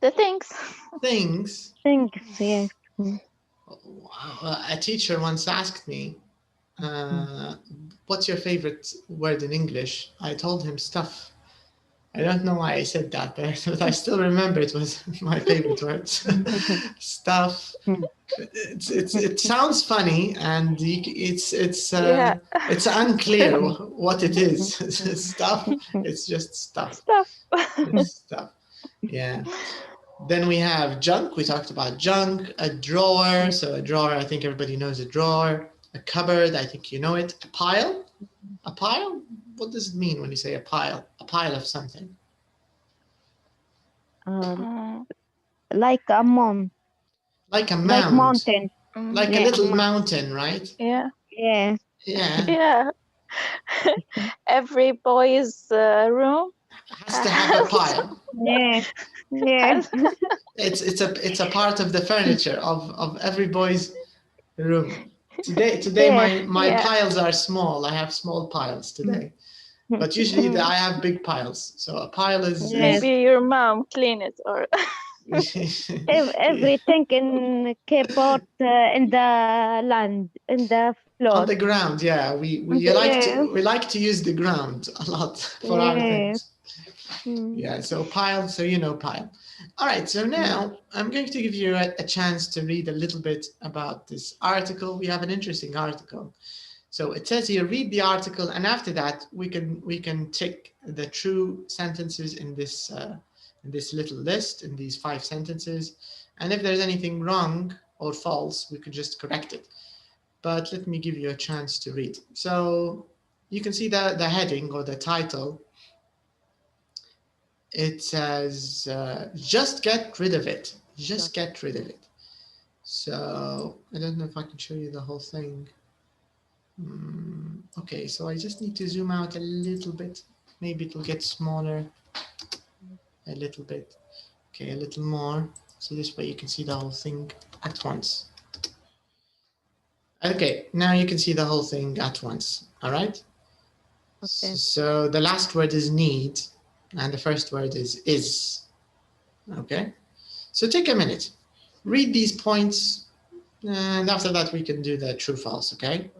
[SPEAKER 5] The things.
[SPEAKER 1] Things.
[SPEAKER 2] Yes.
[SPEAKER 1] A teacher once asked me, what's your favorite word in English? I told him stuff. I don't know why I said that, but I still remember it was my favorite word. Stuff. It sounds funny, and it's unclear what it is. Stuff. It's just stuff. It's stuff. Yeah. Then we have junk. We talked about junk. A drawer. So a drawer, I think everybody knows a drawer. A cupboard, I think you know it. A pile. A pile? What does it mean when you say a pile? A pile of something.
[SPEAKER 2] Like a mountain.
[SPEAKER 1] Like a mound.
[SPEAKER 2] Like mountain.
[SPEAKER 1] Like a little mountain, right?
[SPEAKER 5] Yeah.
[SPEAKER 2] Yeah.
[SPEAKER 1] Yeah.
[SPEAKER 5] Yeah. Every boy's room
[SPEAKER 1] has to have a pile.
[SPEAKER 2] Yeah. Yeah.
[SPEAKER 1] It's a part of the furniture of every boy's room. Today my piles are small. I have small piles today. But usually I have big piles. So a pile is...
[SPEAKER 5] Maybe your mom clean it, or...
[SPEAKER 2] Everything in keyboard in the land, in the floor.
[SPEAKER 1] On the ground, yeah. We like to use the ground a lot for our things. Yeah, so pile, so you know pile. All right, so now I'm going to give you a chance to read a little bit about this article. We have an interesting article. So it says here, read the article, and after that we can tick the true sentences in this little list, in these 5 sentences. And if there's anything wrong or false, we could just correct it. But let me give you a chance to read. So you can see the heading or the title. It says, just get rid of it. Just get rid of it. So I don't know if I can show you the whole thing. Okay, so I just need to zoom out a little bit. Maybe it'll get smaller a little bit. Okay, a little more. So this way you can see the whole thing at once. Okay, now you can see the whole thing at once. All right.
[SPEAKER 2] Okay.
[SPEAKER 1] So the last word is need, and the first word is. Okay. So take a minute, read these points, and after that we can do the true false. Okay.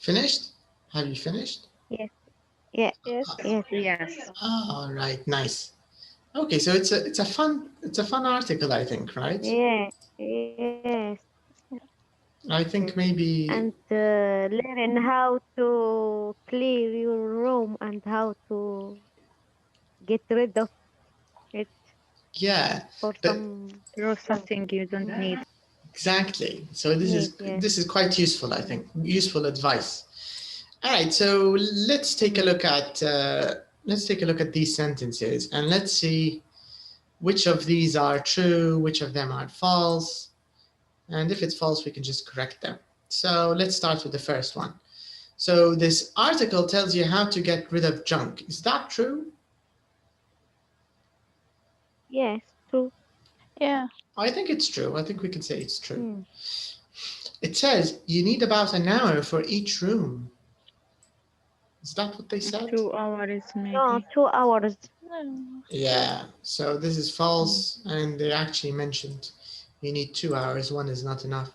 [SPEAKER 1] Finished? Have you finished?
[SPEAKER 2] Yes. Yeah.
[SPEAKER 5] Yes.
[SPEAKER 2] Yes.
[SPEAKER 3] Yes.
[SPEAKER 1] All right, nice. Okay, so it's a fun article, I think, right?
[SPEAKER 2] Yeah. Yes.
[SPEAKER 1] I think maybe
[SPEAKER 2] And learn how to clear your room and how to get rid of it
[SPEAKER 1] yeah,
[SPEAKER 2] for
[SPEAKER 1] but
[SPEAKER 2] some
[SPEAKER 3] Draw something you don't need.
[SPEAKER 1] exactly. So
[SPEAKER 2] need. Yes.
[SPEAKER 1] this is quite useful, I think. Useful advice. All right, so let's take a look at these sentences and let's see which of these are true, which of them are false, and if it's false, we can just correct them. So let's start with the first one. So this article tells you how to get rid of junk. Is that true?
[SPEAKER 2] Yes. True.
[SPEAKER 5] Yeah.
[SPEAKER 1] I think it's true. I think we can say it's true.
[SPEAKER 2] Mm.
[SPEAKER 1] It says you need about an hour for each room. Is that what they said?
[SPEAKER 3] 2 hours maybe.
[SPEAKER 2] No, 2 hours.
[SPEAKER 5] No.
[SPEAKER 1] Yeah, so this is false, and they actually mentioned you need 2 hours. One is not enough.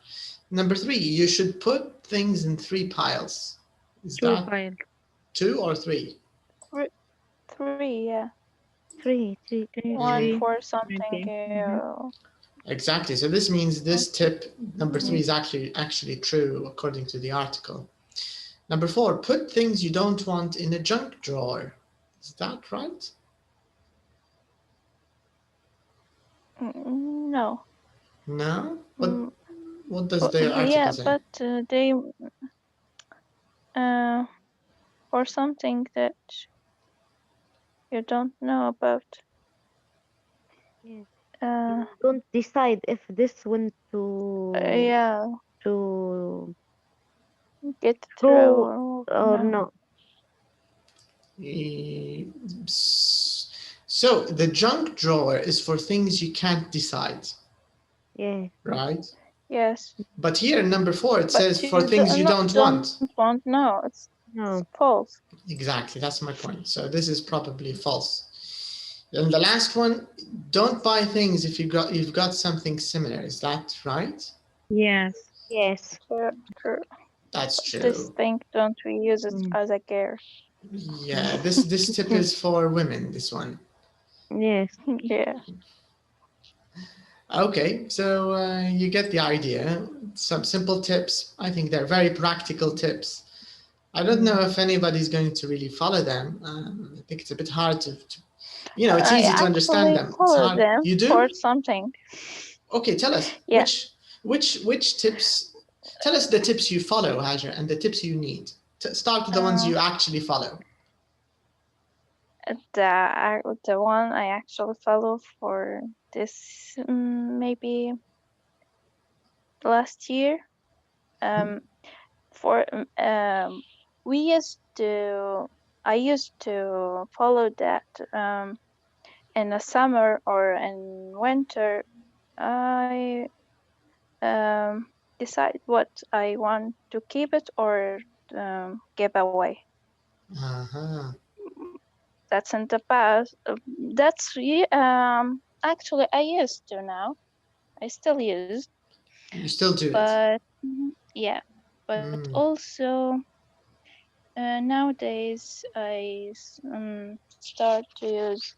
[SPEAKER 1] Number 3, you should put things in 3 piles. Is
[SPEAKER 3] 2
[SPEAKER 1] that
[SPEAKER 3] file.
[SPEAKER 1] 2 or 3?
[SPEAKER 5] 3, yeah.
[SPEAKER 2] Three.
[SPEAKER 5] One
[SPEAKER 3] Three,
[SPEAKER 5] for something.
[SPEAKER 3] maybe.
[SPEAKER 1] Exactly. So this means this tip, number 3, is actually true according to the article. Number 4, put things you don't want in a junk drawer. Is that right?
[SPEAKER 5] No.
[SPEAKER 1] No?
[SPEAKER 5] Mm,
[SPEAKER 1] What does the article
[SPEAKER 5] yeah,
[SPEAKER 1] say?
[SPEAKER 5] but they for something that you don't know about.
[SPEAKER 2] Yes.
[SPEAKER 5] Uh,
[SPEAKER 2] Don't decide if this went
[SPEAKER 5] yeah,
[SPEAKER 2] to
[SPEAKER 5] get
[SPEAKER 2] true
[SPEAKER 5] through
[SPEAKER 2] or
[SPEAKER 5] no.
[SPEAKER 2] not.
[SPEAKER 1] So the junk drawer is for things you can't decide,
[SPEAKER 2] Yes.
[SPEAKER 1] right?
[SPEAKER 5] Yes.
[SPEAKER 1] But here in number 4, it
[SPEAKER 5] But
[SPEAKER 1] says for things you don't want.
[SPEAKER 5] No, it's
[SPEAKER 2] No.
[SPEAKER 5] false.
[SPEAKER 1] Exactly, that's my point. So this is probably false. And the last one, don't buy things if you've got something similar. Is that right?
[SPEAKER 3] Yes.
[SPEAKER 2] Yes.
[SPEAKER 5] True.
[SPEAKER 1] That's true.
[SPEAKER 5] This thing, don't we use it as a gear?
[SPEAKER 1] Yeah, this tip is for women, this one.
[SPEAKER 2] Yes.
[SPEAKER 5] Yeah.
[SPEAKER 1] Okay, so you get the idea. Some simple tips. I think they're very practical tips. I don't know if anybody's going to really follow them. I think it's a bit hard to it's easy to understand them.
[SPEAKER 5] Follow them.
[SPEAKER 1] You do?
[SPEAKER 5] For something.
[SPEAKER 1] Okay, tell us
[SPEAKER 5] Yeah.
[SPEAKER 1] which tips. Tell us the tips you follow, Hajar, and the tips you need. Start with the ones you actually follow.
[SPEAKER 5] The one I actually follow for this maybe last year. I used to follow that in the summer or in winter. I decide what I want to keep it or give away. That's in the past. Actually I used to now. I still use.
[SPEAKER 1] You still do
[SPEAKER 5] but yeah, but also nowadays I start to use,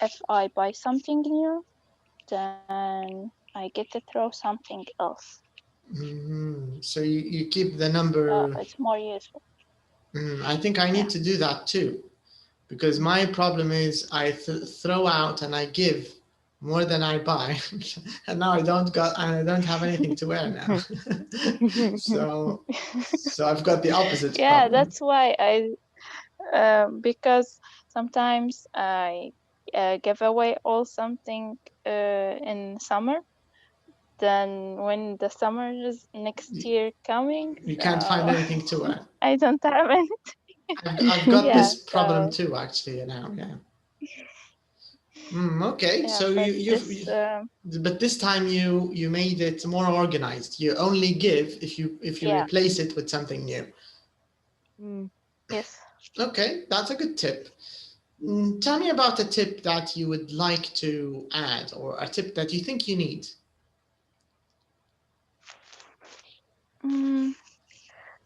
[SPEAKER 5] if I buy something new, then I get to throw something else.
[SPEAKER 1] So you keep the number.
[SPEAKER 5] It's more useful.
[SPEAKER 1] I think I need to do that too, because my problem is I throw out and I give more than I buy, and now I don't have anything to wear now. so I've got the opposite.
[SPEAKER 5] Yeah,
[SPEAKER 1] problem.
[SPEAKER 5] that's why because sometimes I give away all something in summer. Then when the summer is next year coming,
[SPEAKER 1] you can't find anything to wear.
[SPEAKER 5] I don't have anything.
[SPEAKER 1] I've got this problem too, actually, now. Yeah. Okay,
[SPEAKER 5] Yeah,
[SPEAKER 1] so but this time you made it more organized. You only give if you replace it with something new.
[SPEAKER 5] Yes.
[SPEAKER 1] Okay, that's a good tip. Tell me about a tip that you would like to add, or a tip that you think you need.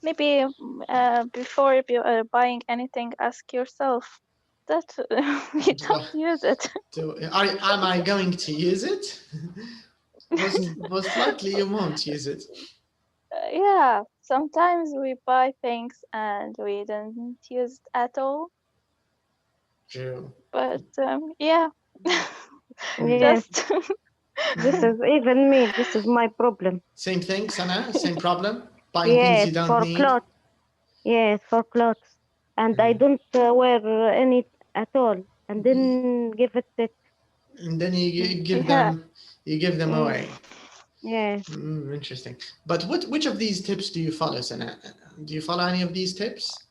[SPEAKER 5] Maybe before buying anything, ask yourself that you don't use it.
[SPEAKER 1] Am I going to use it? most likely you won't use it.
[SPEAKER 5] Yeah, sometimes we buy things and we don't use it at all.
[SPEAKER 1] True.
[SPEAKER 5] But yeah.
[SPEAKER 2] Yes. This is even me. This is my problem.
[SPEAKER 1] Same thing, Sana? Same problem? Buying things you don't need?
[SPEAKER 2] Clothes. Yes, for clothes. And I don't wear any at all. And then give it.
[SPEAKER 1] And then you give them away.
[SPEAKER 2] Yes.
[SPEAKER 1] Interesting. But which of these tips do you follow, Sana? Do you follow any of these tips?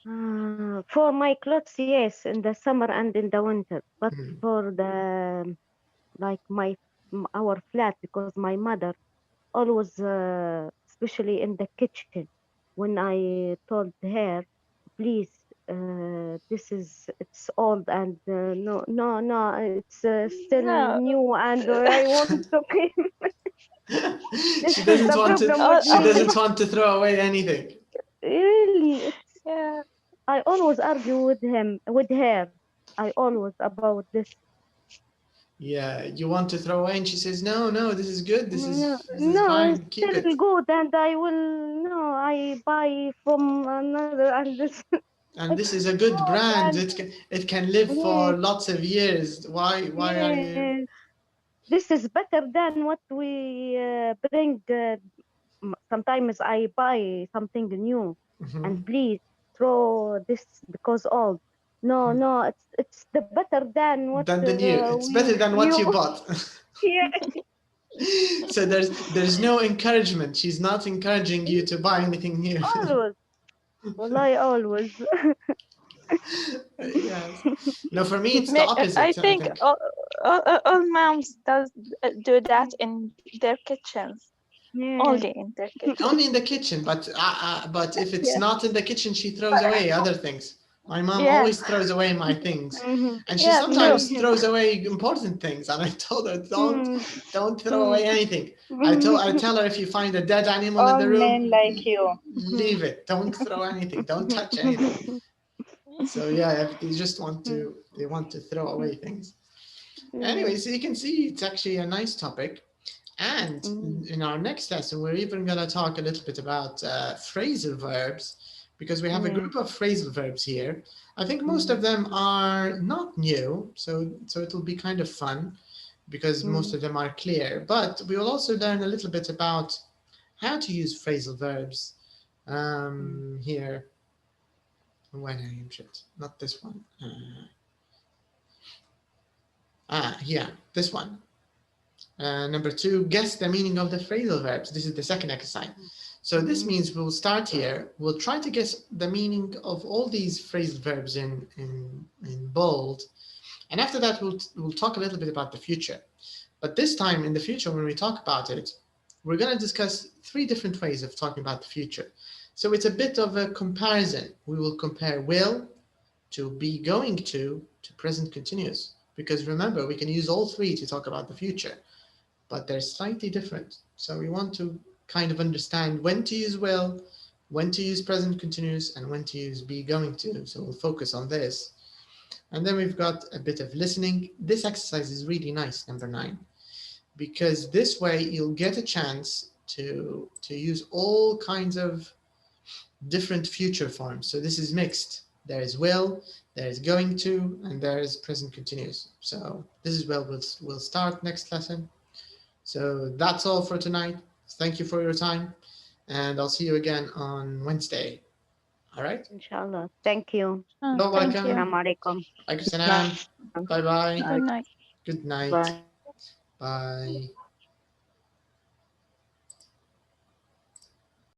[SPEAKER 2] For my clothes, yes, in the summer and in the winter. But for the our flat, because my mother always, especially in the kitchen, when I told her, please, it's old and no, it's still new and I want to keep.
[SPEAKER 1] She doesn't want to throw away anything.
[SPEAKER 2] Really, I always argue with her. I always about this.
[SPEAKER 1] Yeah, you want to throw away, and she says, "No, this is good. This is fine. Keep it."
[SPEAKER 2] Still good, and I buy from another, and this.
[SPEAKER 1] And this is a good brand. It can live for lots of years. Why are you?
[SPEAKER 2] This is better than what we bring. Sometimes I buy something new, and please throw this because old. No, it's the better than what
[SPEAKER 1] the new. It's better than what you bought.
[SPEAKER 2] Yeah.
[SPEAKER 1] So there's no encouragement. She's not encouraging you to buy anything new.
[SPEAKER 2] Always. Well, I always.
[SPEAKER 1] Yes. No, for me it's the opposite.
[SPEAKER 5] I think all moms do that in their kitchens.
[SPEAKER 2] Yeah.
[SPEAKER 5] Only in their kitchen.
[SPEAKER 1] Only in the kitchen, but if it's
[SPEAKER 5] Yeah.
[SPEAKER 1] not in the kitchen, she throws away other things. My mom
[SPEAKER 5] Yeah.
[SPEAKER 1] always throws away my things,
[SPEAKER 2] Mhm.
[SPEAKER 1] and she
[SPEAKER 5] Yeah,
[SPEAKER 1] sometimes
[SPEAKER 2] true.
[SPEAKER 1] throws away important things. And I told her, don't throw
[SPEAKER 2] Mm.
[SPEAKER 1] away anything. I tell her, if you find a dead animal in
[SPEAKER 3] All
[SPEAKER 1] the room,
[SPEAKER 3] men like you.
[SPEAKER 1] leave it. Don't throw anything. Don't touch anything. So yeah, if they just want to throw away things. Anyway, so you can see it's actually a nice topic. And in our next lesson, we're even going to talk a little bit about phrasal verbs, because we have a group of phrasal verbs here. I think most of them are not new, so it'll be kind of fun because most of them are clear. But we will also learn a little bit about how to use phrasal verbs here. When I am shit, not this one. Yeah, this one. Number 2, guess the meaning of the phrasal verbs. This is the second exercise. So this means we'll start here. We'll try to guess the meaning of all these phrasal verbs in bold. And after that, we'll talk a little bit about the future. But this time in the future, when we talk about it, we're going to discuss 3 different ways of talking about the future. So it's a bit of a comparison. We will compare will to be going to present continuous. Because remember, we can use all 3 to talk about the future, but they're slightly different. So we want to kind of understand when to use will, when to use present continuous, and when to use be going to. So we'll focus on this. And then we've got a bit of listening. This exercise is really nice, number 9, because this way you'll get a chance to use all kinds of different future forms. So this is mixed. There is will, there is going to, and there is present continuous. So this is where we'll start next lesson. So that's all for tonight. Thank you for your time, and I'll see you again on Wednesday. All right?
[SPEAKER 2] Inshallah. Thank you.
[SPEAKER 1] You're
[SPEAKER 5] Thank
[SPEAKER 1] welcome.
[SPEAKER 5] you.
[SPEAKER 2] Assalamu alaikum.
[SPEAKER 1] Alaikum salam. Bye-bye.
[SPEAKER 5] Good night.
[SPEAKER 1] Good night.
[SPEAKER 3] Bye.
[SPEAKER 1] Bye.